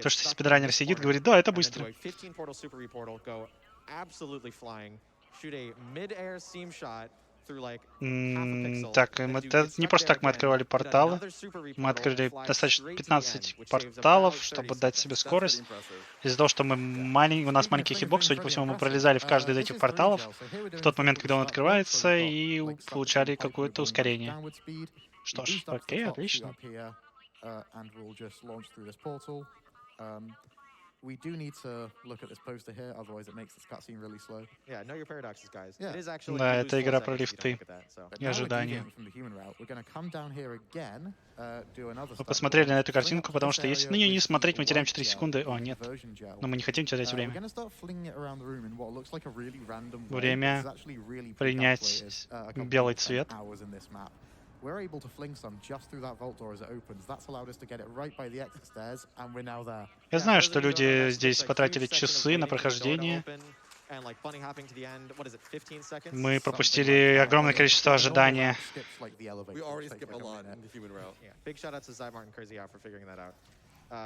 [SPEAKER 4] То, что спидранер сидит, говорит, да, это быстро. Так, это не просто так мы открывали порталы. Мы открыли достаточно 15 порталов, чтобы дать себе скорость. Из-за того, что у нас маленький хитбокс, судя по всему, мы пролезали в каждый из этих порталов в тот момент, когда он открывается, и получали какое-то ускорение. Что ж, окей, отлично.
[SPEAKER 2] We do need to look at this poster here, otherwise it makes this cutscene really slow.
[SPEAKER 1] Yeah, know your paradoxes, guys.
[SPEAKER 2] Yeah.
[SPEAKER 1] It is actually
[SPEAKER 4] Да, это игра про лифты
[SPEAKER 2] But
[SPEAKER 4] и
[SPEAKER 2] now we're
[SPEAKER 4] ожидания.
[SPEAKER 2] deviating from the human route. We're going to come down here again, do another
[SPEAKER 4] Мы
[SPEAKER 2] stunt
[SPEAKER 4] посмотрели на эту
[SPEAKER 2] launch,
[SPEAKER 4] картинку,
[SPEAKER 2] fling up
[SPEAKER 4] потому
[SPEAKER 2] this
[SPEAKER 4] что если
[SPEAKER 2] area
[SPEAKER 4] на нее
[SPEAKER 2] with
[SPEAKER 4] не
[SPEAKER 2] the
[SPEAKER 4] смотреть, мы теряем
[SPEAKER 2] white
[SPEAKER 4] 4
[SPEAKER 2] gel,
[SPEAKER 4] секунды. О,
[SPEAKER 2] the
[SPEAKER 4] нет.
[SPEAKER 2] version gel.
[SPEAKER 4] Но мы не хотим терять
[SPEAKER 2] We're
[SPEAKER 4] время.
[SPEAKER 2] going to start flinging it around the room in what looks like a really random way.
[SPEAKER 4] Время
[SPEAKER 2] This is actually really
[SPEAKER 4] принять
[SPEAKER 2] pre-calculated, a couple
[SPEAKER 4] белый
[SPEAKER 2] of
[SPEAKER 4] цвет.
[SPEAKER 2] hours in this map. We're able to fling some just through that vault door as it opens. That's allowed us to get it right by the exit stairs, and we're now there.
[SPEAKER 4] Я знаю, что люди здесь потратили часы на прохождение. Мы пропустили огромное количество ожидания.
[SPEAKER 3] We already skipped a lot in the human route.
[SPEAKER 1] Yeah, big shout out to Zybar and Crazy Out for figuring that out.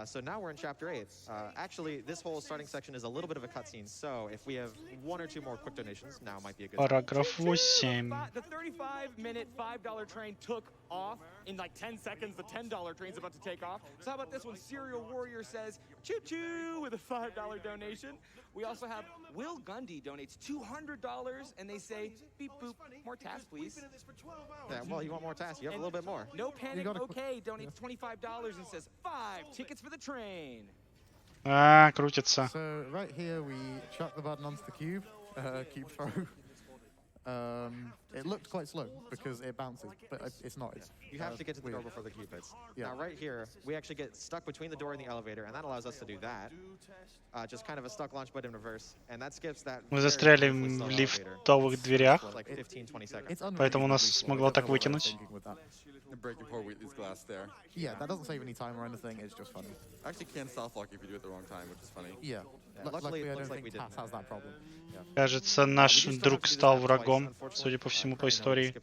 [SPEAKER 1] So now we're in chapter 8. Actually, this whole starting section is a little bit of a cutscene, so if we have one or two more quick donations, now might be a good time.
[SPEAKER 4] Параграф 8.
[SPEAKER 5] The 35-minute $5 train took off. In like 10 seconds, the $10 train's about to take off. So how about this one? Serial Warrior says, choo-choo, with a $5 donation. We also have Will Gundy donates $200, and they say, beep, boop, more TAS, please.
[SPEAKER 1] Yeah, well, you want more TAS, you have a little bit more.
[SPEAKER 5] No Panic OK donates $25 and says, 5 tickets for the train.
[SPEAKER 4] Крутится.
[SPEAKER 2] So right here we chuck the button onto the cube, cube throw. It looked quite slow because it bounces, but it's not.
[SPEAKER 1] You have to get to the door before the cube hits.
[SPEAKER 2] Yeah.
[SPEAKER 1] Now right here, we actually get stuck between the door and the elevator, and that allows us to do that. Just kind of a stuck launch button in reverse, and that skips that.
[SPEAKER 4] Мы застряли в лифтовых дверях,
[SPEAKER 1] Like 15-20 seconds.
[SPEAKER 4] поэтому нас смогло так вытянуть.
[SPEAKER 3] And breaking poor Wheatley's glass there.
[SPEAKER 2] Yeah, that doesn't save any time or anything. It's just funny.
[SPEAKER 3] Actually, can self-lock if you do it the wrong time, which is funny.
[SPEAKER 2] Yeah.
[SPEAKER 1] Luckily,
[SPEAKER 2] Luckily,
[SPEAKER 1] it
[SPEAKER 2] I
[SPEAKER 1] looks
[SPEAKER 2] don't
[SPEAKER 1] like we
[SPEAKER 2] think
[SPEAKER 1] didn't
[SPEAKER 2] TAS has that problem.
[SPEAKER 4] Кажется, наш друг стал врагом, судя по всему, по истории.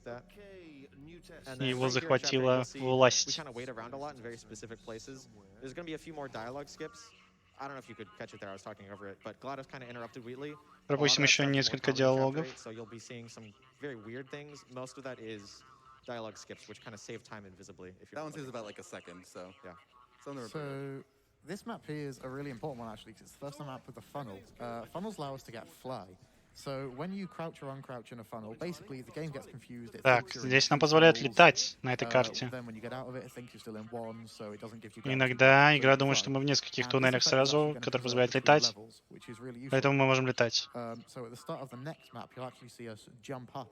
[SPEAKER 1] And
[SPEAKER 4] Его
[SPEAKER 1] then right here in
[SPEAKER 4] захватила
[SPEAKER 1] chapter 8,
[SPEAKER 4] власть.
[SPEAKER 1] we kind of wait around a lot in very specific places. There's going to be a few more dialogue skips. I don't know if you could catch it there. I was talking over it, but GLaDOS kind of interrupted Wheatley.
[SPEAKER 4] Пропустим еще несколько диалогов.
[SPEAKER 1] So you'll be seeing some very weird things. Most of that is dialogue skips, which kind of save time invisibly. If you're
[SPEAKER 3] That one saves about like a second, so
[SPEAKER 1] yeah.
[SPEAKER 3] Something to
[SPEAKER 2] So
[SPEAKER 3] remember.
[SPEAKER 2] this map here is a really important one actually, because it's the first map with a funnel. Funnels allow us to get fly. So when you crouch or uncrouch in a funnel, basically the game gets confused. It
[SPEAKER 4] Так,
[SPEAKER 2] thinks you're in
[SPEAKER 4] здесь нам
[SPEAKER 2] two
[SPEAKER 4] позволяют
[SPEAKER 2] funnels.
[SPEAKER 4] летать на этой карте.
[SPEAKER 2] Then when you get out of it, it thinks you're still in one, so it doesn't give you.
[SPEAKER 4] Иногда игра думает, что мы в нескольких туннелях сразу, которые позволяют летать, поэтому мы можем летать.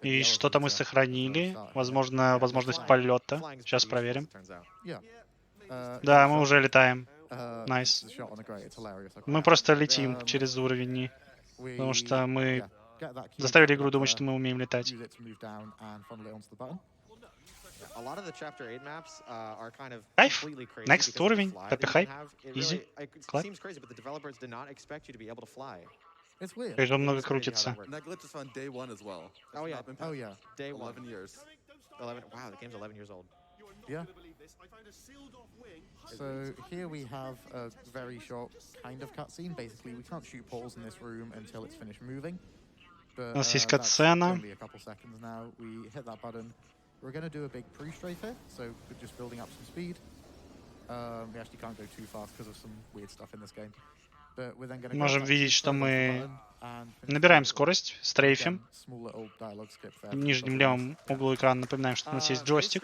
[SPEAKER 4] И что-то мы сохранили, возможно, возможность полета. Сейчас проверим. Да, мы уже летаем. Найс. Мы просто летим через уровень, потому что мы заставили игру думать, что мы умеем летать.
[SPEAKER 1] A lot of the chapter 8 maps are kind of
[SPEAKER 4] Кайф.
[SPEAKER 1] completely crazy.
[SPEAKER 4] Next
[SPEAKER 1] because of the
[SPEAKER 4] уровень.
[SPEAKER 1] fly
[SPEAKER 4] Happy
[SPEAKER 1] that you
[SPEAKER 4] hype.
[SPEAKER 1] can have. It
[SPEAKER 4] Easy.
[SPEAKER 1] really, it
[SPEAKER 4] Clap.
[SPEAKER 1] seems crazy, but the developers did not expect you to be able to fly.
[SPEAKER 2] It's weird.
[SPEAKER 4] Как же много
[SPEAKER 1] It's crazy how
[SPEAKER 4] крутится.
[SPEAKER 1] that works.
[SPEAKER 3] And that glitch is on day one as well.
[SPEAKER 1] Oh, yeah.
[SPEAKER 3] Not been
[SPEAKER 2] Oh yeah.
[SPEAKER 1] Day one.
[SPEAKER 3] 11 years.
[SPEAKER 1] 11. Wow, the game's 11 years old.
[SPEAKER 2] Yeah. So here we have a very short kind of cutscene. Basically, we can't shoot portals in this room until it's finished moving. But
[SPEAKER 4] У нас есть
[SPEAKER 2] that's
[SPEAKER 4] катсцена.
[SPEAKER 2] only a couple seconds now. We hit that button. We're going to do a big pre-strafe here, so we're just building up some speed. We actually can't go too fast because of some weird stuff in this game. But we're then going to
[SPEAKER 4] Можем видеть, что мы набираем скорость, стрейфим. В нижнем левом углу экрана напоминаем, что у нас есть джойстик.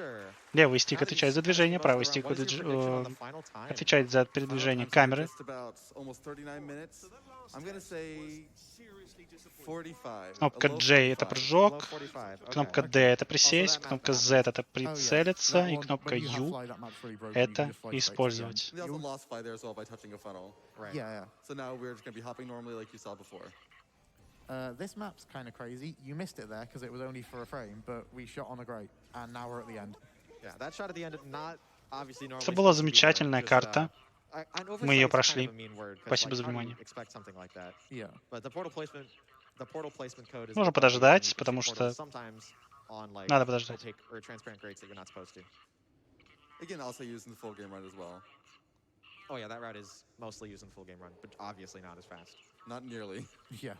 [SPEAKER 4] Левый стик отвечает за движение, правый стик отвечает за передвижение камеры. Кнопка J — это прыжок, кнопка D — это присесть, кнопка Z — это прицелиться, и кнопка U — это использовать.
[SPEAKER 2] This map's kind of crazy. You missed it there because it was only for a frame, but we shot on a grate, and now we're at the end.
[SPEAKER 1] Yeah, that shot at the end, not obviously normally.
[SPEAKER 4] Это была замечательная карта. Мы ее прошли. Спасибо за внимание. Нужно подождать, потому что надо подождать.
[SPEAKER 1] Oh yeah, that route is mostly used in full game run, but obviously not as fast.
[SPEAKER 3] Not nearly.
[SPEAKER 2] Yeah.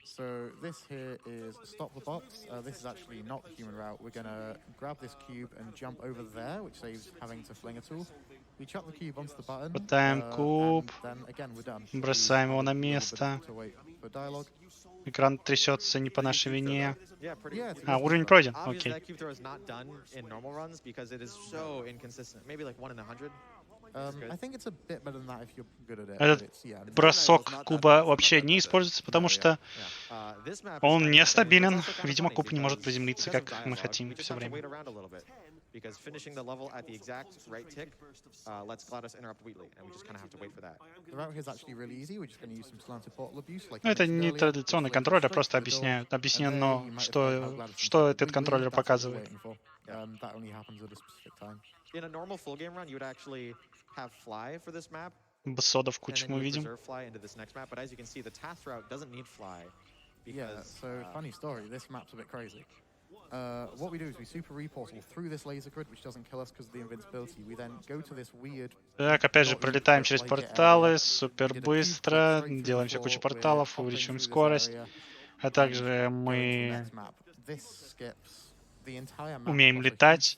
[SPEAKER 2] So this here is stop the box. This is actually not the human route. We're gonna grab this cube and jump over there, which saves having to fling a tool. We chuck the cube onto the button.
[SPEAKER 4] Хватаем куб,
[SPEAKER 2] Then again we're done.
[SPEAKER 4] бросаем его на место. Экран трясется не по нашей вине. А, уровень пройден. Окей. Этот бросок куба вообще не используется, потому что он нестабилен. Видимо, куб не может приземлиться, как мы хотим все время. Но это не традиционный контроллер, просто объяснено, что этот контроллер показывает. Басодов кучу мы видим.
[SPEAKER 2] Yeah, so funny story, this map's a bit crazy. What we do is we super reportal through this laser grid, which doesn't kill us because of the invincibility. We then go to this weird...
[SPEAKER 4] Так, опять же, пролетаем через порталы супер быстро, делаем еще кучу порталов, увеличиваем скорость, а также мы умеем летать,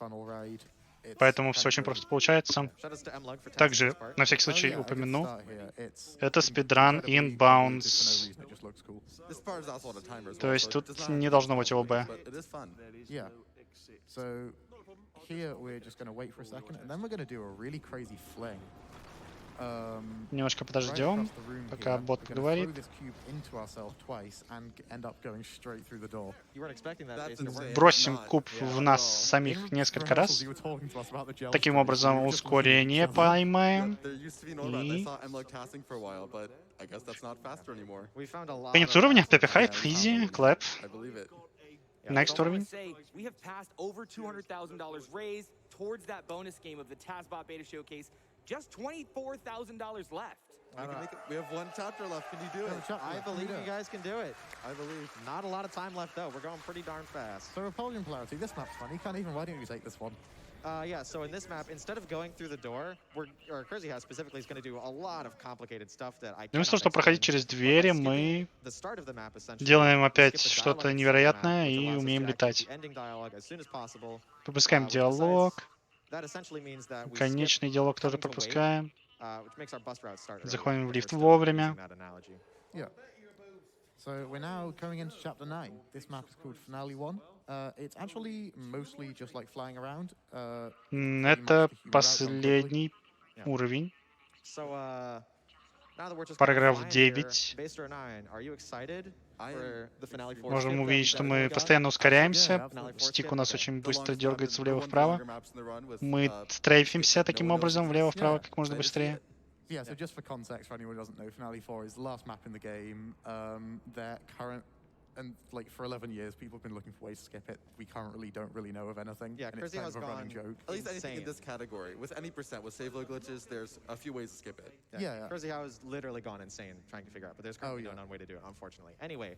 [SPEAKER 4] поэтому все очень просто получается. Также, на всякий случай, упомяну, это спидран inbounds. То есть тут не должно быть ОБ. Немножко подождем, пока бот поговорит. Бросим куб в нас самих несколько раз. Таким образом, ускорение поймаем. И... конец уровня. Пеппи хайп, изи, клэп. Next уровень.
[SPEAKER 5] Just $24,000 left.
[SPEAKER 3] We have one chapter left. Can you do it?
[SPEAKER 1] I believe you guys can do it. I believe. Not a lot of time left, though. We're going pretty darn fast.
[SPEAKER 2] So Republican polarity, this map's funny. Can't even, why don't you take this one?
[SPEAKER 1] Yeah, so in this map, instead of going through the door, Crazy House specifically is going to do a lot of complicated stuff that I can't.
[SPEAKER 4] Вместо того, чтобы проходить через двери, мы делаем опять что-то невероятное и умеем летать. Пропускаем диалог. Конечный диалог тоже пропускаем. Заходим в лифт вовремя.
[SPEAKER 2] So we're now coming into chapter 9. This map is called Finale 1. It's actually mostly just like flying around.
[SPEAKER 4] Это последний уровень. Параграф 9. Можем увидеть, что мы постоянно ускоряемся. Стик у нас очень быстро дергается влево-вправо. Мы стрейфимся таким образом влево-вправо как можно быстрее.
[SPEAKER 2] Yeah, so just for context, for anyone who doesn't know, Finale 4 is the last map in the game. Their current, and like for 11 years, people have been looking for ways to skip it. We currently don't really know of anything.
[SPEAKER 1] Yeah,
[SPEAKER 2] and it's kind of a running joke.
[SPEAKER 3] At least anything in this category. With any percent, with save load glitches, there's a few ways to skip it.
[SPEAKER 1] Yeah. Crazy House has literally gone insane trying to figure out, but there's currently no known way to do it, unfortunately. Anyway,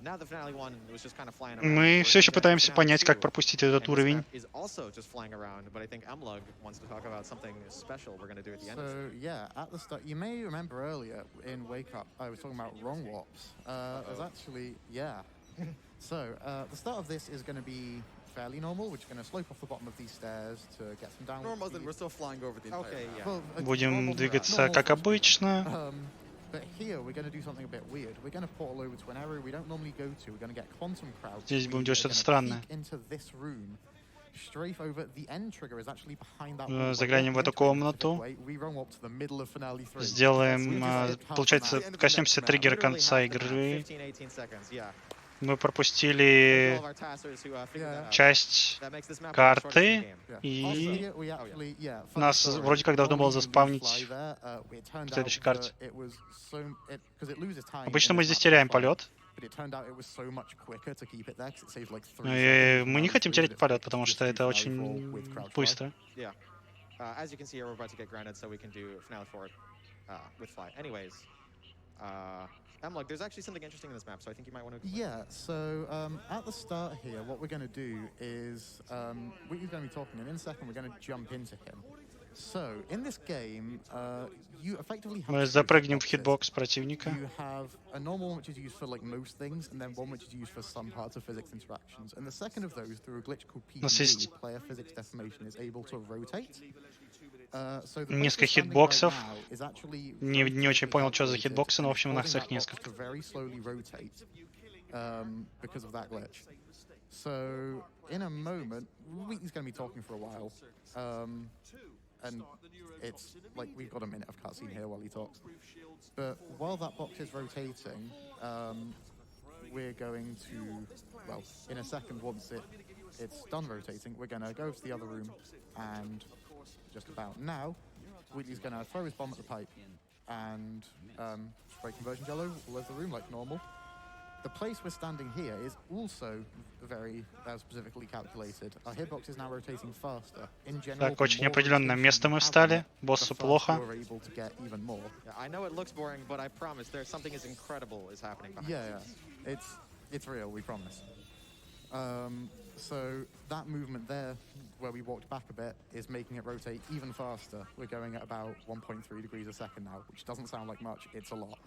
[SPEAKER 1] Now the finale one was just kind of flying around.
[SPEAKER 4] Мы все еще пытаемся понять, как пропустить этот уровень.
[SPEAKER 1] Is also just flying around, but I think mlugg wants to talk about something special we're going to do at the end.
[SPEAKER 2] So yeah, at the start, you may remember earlier in Wake Up, I was talking about wrong warps. There's actually, yeah. So the start of this is going to be fairly normal. We're just going to slope off the bottom of these stairs to get some downward
[SPEAKER 3] Normal, then
[SPEAKER 2] speed.
[SPEAKER 3] we're still flying over the entire
[SPEAKER 1] Okay,
[SPEAKER 3] map.
[SPEAKER 1] yeah.
[SPEAKER 2] Well,
[SPEAKER 4] Будем двигаться
[SPEAKER 2] normal
[SPEAKER 4] как
[SPEAKER 2] for speed.
[SPEAKER 4] обычно.
[SPEAKER 2] But here we're going to do something a bit weird. We're going to portal over to an area we don't normally go to. We're going to get quantum crowd.
[SPEAKER 4] Здесь будем
[SPEAKER 2] We
[SPEAKER 4] делать
[SPEAKER 2] are
[SPEAKER 4] что-то
[SPEAKER 2] gonna
[SPEAKER 4] странное.
[SPEAKER 2] peek into this room. Strafe over. The end trigger is actually behind that wall.
[SPEAKER 4] Заглянем в
[SPEAKER 2] We're
[SPEAKER 4] эту
[SPEAKER 2] walking into it
[SPEAKER 4] комнату.
[SPEAKER 2] way. We run up to the middle of finale 3.
[SPEAKER 4] Сделаем,
[SPEAKER 2] Half
[SPEAKER 4] получается,
[SPEAKER 2] an hour.
[SPEAKER 4] коснемся триггера
[SPEAKER 1] Literally
[SPEAKER 4] конца
[SPEAKER 1] half the map,
[SPEAKER 4] игры.
[SPEAKER 1] 15-18 seconds, yeah.
[SPEAKER 4] Мы
[SPEAKER 1] All
[SPEAKER 4] пропустили
[SPEAKER 1] of our taskers who figured that out.
[SPEAKER 4] часть
[SPEAKER 1] That makes this map one of the shortest in the
[SPEAKER 4] карты,
[SPEAKER 1] game.
[SPEAKER 4] и
[SPEAKER 2] We actually, yeah, funny
[SPEAKER 4] нас
[SPEAKER 2] story.
[SPEAKER 4] вроде как должно было
[SPEAKER 2] Normally you lose
[SPEAKER 4] заспавнить
[SPEAKER 2] fly there, it turned
[SPEAKER 4] в следующей
[SPEAKER 2] out
[SPEAKER 4] карте.
[SPEAKER 2] that it was so- it- 'cause it loses time
[SPEAKER 4] Обычно
[SPEAKER 2] in
[SPEAKER 4] мы
[SPEAKER 2] this
[SPEAKER 4] здесь
[SPEAKER 2] map
[SPEAKER 4] теряем
[SPEAKER 2] flying,
[SPEAKER 4] полет.
[SPEAKER 2] but it turned out it was so much quicker to keep it there 'cause it saves like 3
[SPEAKER 4] Мы
[SPEAKER 2] seconds
[SPEAKER 4] не
[SPEAKER 2] from
[SPEAKER 4] хотим
[SPEAKER 2] now
[SPEAKER 4] терять
[SPEAKER 2] through,
[SPEAKER 4] полет,
[SPEAKER 2] it's
[SPEAKER 4] потому
[SPEAKER 2] just
[SPEAKER 4] что
[SPEAKER 2] do
[SPEAKER 4] это
[SPEAKER 2] finale
[SPEAKER 4] очень
[SPEAKER 2] 4 with crouch fly.
[SPEAKER 4] быстро.
[SPEAKER 1] Yeah. As you can see here, we're about to get grounded, so we can do finale 4 with fly. Anyways, mlugg, there's actually something interesting in this map, so I think you might want to.
[SPEAKER 2] Yeah, so at the start here, what we're going to do is we're going to be talking, and in a second, we're going to jump into him. So, in this game, you effectively have
[SPEAKER 4] Мы
[SPEAKER 2] two
[SPEAKER 4] запрыгнем в
[SPEAKER 2] hitboxes.
[SPEAKER 4] хитбокс противника.
[SPEAKER 2] You have a normal one which is used for like most things, and then one which is used for some parts of physics interactions. And the second of those, through a glitch called
[SPEAKER 4] нас есть
[SPEAKER 2] PDD, player physics deformation, is able to rotate. So the
[SPEAKER 4] несколько
[SPEAKER 2] place we're standing
[SPEAKER 4] хитбоксов.
[SPEAKER 2] right now is actually
[SPEAKER 4] Не очень понял, что за
[SPEAKER 2] rotated,
[SPEAKER 4] хитбоксы, но в общем у
[SPEAKER 2] and
[SPEAKER 4] нас
[SPEAKER 2] causing
[SPEAKER 4] их
[SPEAKER 2] that box
[SPEAKER 4] несколько.
[SPEAKER 2] to very slowly rotate, because of that glitch. So in a moment, Wheatley's going to be talking for a while, and it's like we've got a minute of cutscene here while he talks. But while that box is rotating, we're going to, well, in a second, once it's done rotating, we're going to go to the other room, and just about now, Wheatley's going to throw his bomb at the pipe and spray conversion jello all over the room like normal. The place we're standing here is also very specifically calculated. Our hitbox is now rotating faster. In general,
[SPEAKER 4] Так,
[SPEAKER 2] the
[SPEAKER 4] очень
[SPEAKER 2] more
[SPEAKER 4] неопределенное
[SPEAKER 2] rotation
[SPEAKER 4] место
[SPEAKER 2] you
[SPEAKER 4] мы
[SPEAKER 2] have
[SPEAKER 4] встали.
[SPEAKER 2] on it,
[SPEAKER 4] Боссу
[SPEAKER 2] the faster
[SPEAKER 4] плохо.
[SPEAKER 2] you're able to get even more.
[SPEAKER 1] Yeah, I know it looks boring, but I promise there's something as incredible is happening behind
[SPEAKER 2] Yeah, yeah. It's real, we promise. So that movement there, where we walked back a bit, is making it rotate even faster. We're going at about 1.3 degrees a second now, which doesn't sound like much, it's a lot.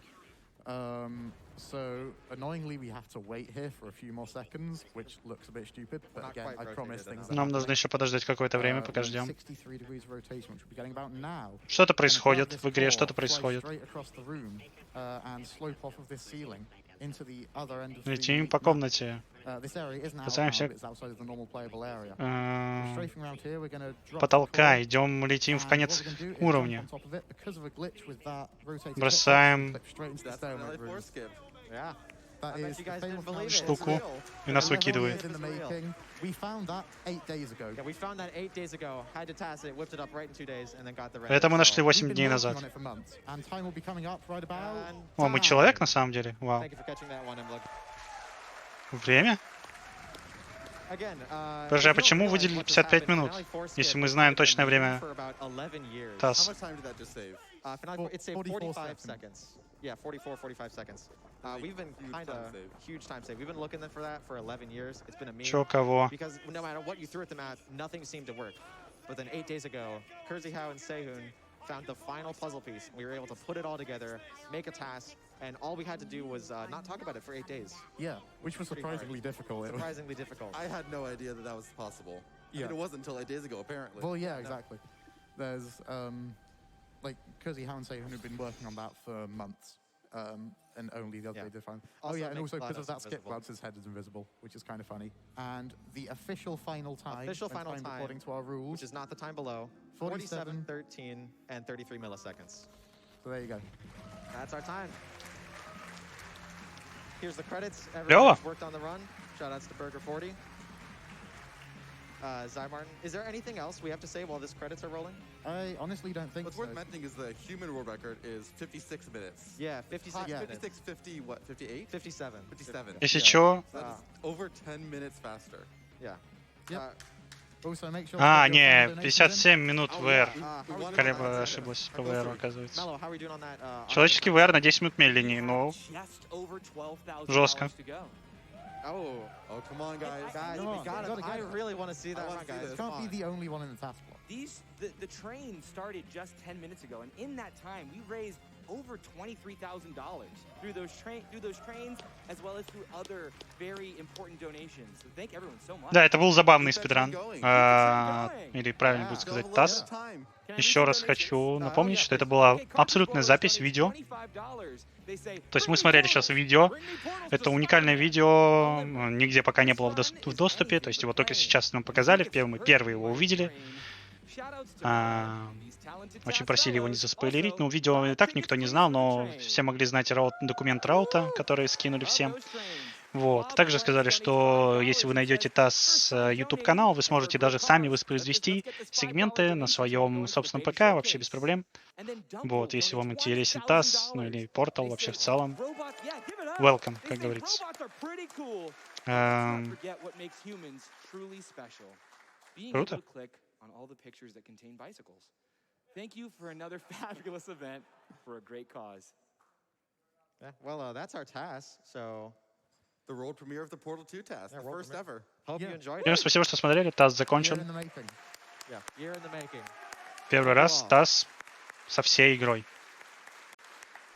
[SPEAKER 2] So annoyingly, we have to wait here for a few more seconds, which looks a bit stupid, but
[SPEAKER 1] Not
[SPEAKER 2] again,
[SPEAKER 1] quite
[SPEAKER 2] I promise
[SPEAKER 1] rotated
[SPEAKER 2] things
[SPEAKER 1] enough.
[SPEAKER 2] are
[SPEAKER 4] Нам нужно еще подождать какое-то время, пока
[SPEAKER 2] we're in
[SPEAKER 4] ждем.
[SPEAKER 2] 63 degrees of rotation, which we'll be getting about now.
[SPEAKER 4] Что-то
[SPEAKER 2] Gonna grab
[SPEAKER 4] происходит
[SPEAKER 2] this
[SPEAKER 4] в игре,
[SPEAKER 2] core,
[SPEAKER 4] что-то
[SPEAKER 2] fly
[SPEAKER 4] происходит.
[SPEAKER 2] straight across the room, and slope off of this ceiling into the other end of
[SPEAKER 4] Летим
[SPEAKER 2] the
[SPEAKER 4] по
[SPEAKER 2] map.
[SPEAKER 4] комнате.
[SPEAKER 2] This area isn't
[SPEAKER 4] Касаемся
[SPEAKER 2] outbound, it's outside of the normal playable area. We're strafing around here, we're gonna drop the
[SPEAKER 4] потолка,
[SPEAKER 2] core,
[SPEAKER 4] идем, летим в
[SPEAKER 2] and
[SPEAKER 4] конец
[SPEAKER 2] what we're gonna do is
[SPEAKER 4] уровня.
[SPEAKER 2] jump on top of it. Because of a glitch with that rotating
[SPEAKER 4] Бросаем.
[SPEAKER 2] hitbox, we clip straight into the
[SPEAKER 3] That's
[SPEAKER 2] stalemate
[SPEAKER 3] finale 4
[SPEAKER 2] room.
[SPEAKER 3] skip.
[SPEAKER 1] Yeah.
[SPEAKER 2] That
[SPEAKER 1] I bet
[SPEAKER 2] is
[SPEAKER 1] you
[SPEAKER 2] the
[SPEAKER 1] guys
[SPEAKER 2] fatal
[SPEAKER 1] didn't believe it.
[SPEAKER 2] finale.
[SPEAKER 1] It's
[SPEAKER 4] Штуку.
[SPEAKER 1] real.
[SPEAKER 4] И нас
[SPEAKER 2] 11
[SPEAKER 4] выкидывает.
[SPEAKER 2] years in the making. We found that 8 days ago.
[SPEAKER 1] Yeah, we found that 8 days ago, had to TAS it, whipped it up right in 2 days, and then got the rest.
[SPEAKER 4] Это мы нашли
[SPEAKER 2] We've
[SPEAKER 4] 8
[SPEAKER 2] been
[SPEAKER 4] дней
[SPEAKER 2] working
[SPEAKER 4] назад.
[SPEAKER 2] on it for months, and time will be coming up right about.
[SPEAKER 1] And
[SPEAKER 4] О, мы человек на самом деле? Вау.
[SPEAKER 1] Thank you for catching that one, mlugg.
[SPEAKER 4] Время?
[SPEAKER 1] Again,
[SPEAKER 4] Подожди, а
[SPEAKER 1] if you don't
[SPEAKER 4] почему
[SPEAKER 1] realize
[SPEAKER 4] выделили
[SPEAKER 1] what just
[SPEAKER 4] 55
[SPEAKER 1] happened,
[SPEAKER 4] минут,
[SPEAKER 1] finale 4
[SPEAKER 4] если
[SPEAKER 1] skip
[SPEAKER 4] мы знаем
[SPEAKER 1] has been
[SPEAKER 4] точное
[SPEAKER 1] known
[SPEAKER 4] время
[SPEAKER 1] for about 11 years.
[SPEAKER 3] How
[SPEAKER 4] TAS?
[SPEAKER 3] much time did that just save?
[SPEAKER 1] Finale 4, it saved
[SPEAKER 2] 44
[SPEAKER 1] 45
[SPEAKER 2] seconds.
[SPEAKER 1] seconds. Yeah, 45 seconds. We've been
[SPEAKER 3] Huge
[SPEAKER 1] kind of
[SPEAKER 3] time save.
[SPEAKER 1] huge time save. We've been looking for that for 11 years. It's been a meme.
[SPEAKER 4] Чё, кого?
[SPEAKER 1] Because no matter what you threw at the map, nothing seemed to work. But then 8 days ago, Kurzi Hao and Sehun found the final puzzle piece. We were able to put it all together, make a task, and all we had to do was not talk about it for 8 days.
[SPEAKER 2] Yeah, which was
[SPEAKER 1] Pretty hard.
[SPEAKER 2] surprisingly difficult. It was-
[SPEAKER 1] Surprisingly difficult.
[SPEAKER 3] I had no idea that that was possible.
[SPEAKER 2] Yeah.
[SPEAKER 3] And it wasn't until 8 days ago, apparently.
[SPEAKER 2] Well, yeah, exactly. There's like Kurzi Hao and Sehun have been working on that for months, and only the other
[SPEAKER 1] Yeah.
[SPEAKER 2] day they found.
[SPEAKER 1] Also,
[SPEAKER 2] Oh yeah,
[SPEAKER 1] it
[SPEAKER 2] and
[SPEAKER 1] makes
[SPEAKER 2] also because of
[SPEAKER 1] GLaDOS
[SPEAKER 2] that skip,
[SPEAKER 1] invisible.
[SPEAKER 2] GLaDOS's head is invisible, which is kind of funny. And the official final time,
[SPEAKER 1] Official
[SPEAKER 2] when
[SPEAKER 1] final
[SPEAKER 2] timed
[SPEAKER 1] time,
[SPEAKER 2] according to our rules.
[SPEAKER 1] Which is not the time below. 47, 13, and 33 milliseconds.
[SPEAKER 2] So there you go.
[SPEAKER 1] That's our time. Here's the credits.
[SPEAKER 4] Клёво.
[SPEAKER 1] Everyone who's worked on the run. Shoutouts to Burger 40. Zy Martin, is there anything else we have to say while these credits are rolling?
[SPEAKER 2] I honestly don't think
[SPEAKER 3] What's
[SPEAKER 2] so.
[SPEAKER 3] worth mentioning is the human world record is 56 minutes.
[SPEAKER 1] Yeah, 56
[SPEAKER 2] Yeah.
[SPEAKER 1] minutes.
[SPEAKER 3] 56, 50, what, 58?
[SPEAKER 1] 57.
[SPEAKER 3] 57.
[SPEAKER 4] Если
[SPEAKER 1] Yeah.
[SPEAKER 4] чё,
[SPEAKER 3] So that is over 10 minutes faster.
[SPEAKER 1] Yeah.
[SPEAKER 2] Yep. Also, make sure to
[SPEAKER 4] А,
[SPEAKER 2] put your
[SPEAKER 4] не,
[SPEAKER 2] fan donations in.
[SPEAKER 4] 57 минут
[SPEAKER 1] Oh,
[SPEAKER 4] VR.
[SPEAKER 1] yeah. How are we doing
[SPEAKER 4] Колеба
[SPEAKER 1] on that?
[SPEAKER 4] ошиблась по VR, оказывается.
[SPEAKER 1] Mello, how are we doing on that?
[SPEAKER 4] Человеческий VR на 10 минут медленнее, но
[SPEAKER 5] Just over $12,000
[SPEAKER 4] жестко.
[SPEAKER 5] to go.
[SPEAKER 1] Oh,
[SPEAKER 3] Oh, come on, guys.
[SPEAKER 1] guys,
[SPEAKER 2] Come
[SPEAKER 1] we
[SPEAKER 2] on,
[SPEAKER 1] got
[SPEAKER 2] you
[SPEAKER 1] it.
[SPEAKER 2] gotta
[SPEAKER 1] I
[SPEAKER 2] get it.
[SPEAKER 1] really want to see that
[SPEAKER 3] I wanna
[SPEAKER 1] run,
[SPEAKER 3] see
[SPEAKER 1] guys.
[SPEAKER 3] this.
[SPEAKER 1] Come
[SPEAKER 2] Can't
[SPEAKER 1] on.
[SPEAKER 2] be the only one in the task block.
[SPEAKER 5] The train started just 10 minutes ago, and in that time, we raised over $23,000 through those trains, as well as through other very important donations. So thank everyone so much.
[SPEAKER 4] Да, это был забавный
[SPEAKER 3] Keep that
[SPEAKER 4] спидран.
[SPEAKER 3] train going.
[SPEAKER 4] Или правильно
[SPEAKER 1] Yeah.
[SPEAKER 4] будет сказать
[SPEAKER 3] Double
[SPEAKER 4] TAS.
[SPEAKER 3] the time.
[SPEAKER 4] Еще раз хочу напомнить, что это была абсолютная запись видео. То есть мы смотрели сейчас видео. Это уникальное видео, нигде пока не было в доступе. То есть его только сейчас нам показали, мы первые его увидели. Очень просили его не заспойлерить. Ну, видео и так никто не знал, но все могли знать документ Раута, который скинули всем. Вот. Также сказали, что если вы найдете TAS YouTube-канал, вы сможете даже сами воспроизвести сегменты на своем собственном ПК, вообще без проблем. Вот, если вам интересен TAS, ну или портал вообще в целом. Welcome, как говорится. Круто.
[SPEAKER 5] On all the pictures that contain bicycles. Thank you for another fabulous event for a great cause.
[SPEAKER 1] Yeah, well, that's our TAS, so
[SPEAKER 3] The world premiere of the Portal 2 task, the
[SPEAKER 1] world
[SPEAKER 3] first
[SPEAKER 1] premiere.
[SPEAKER 3] ever.
[SPEAKER 1] hope you
[SPEAKER 2] Yeah.
[SPEAKER 1] enjoyed
[SPEAKER 4] Всем
[SPEAKER 1] it.
[SPEAKER 4] спасибо, что смотрели. TAS
[SPEAKER 2] Year
[SPEAKER 4] закончен.
[SPEAKER 2] in the making.
[SPEAKER 1] Yeah, year in the making.
[SPEAKER 4] Первый раз TAS со всей игрой.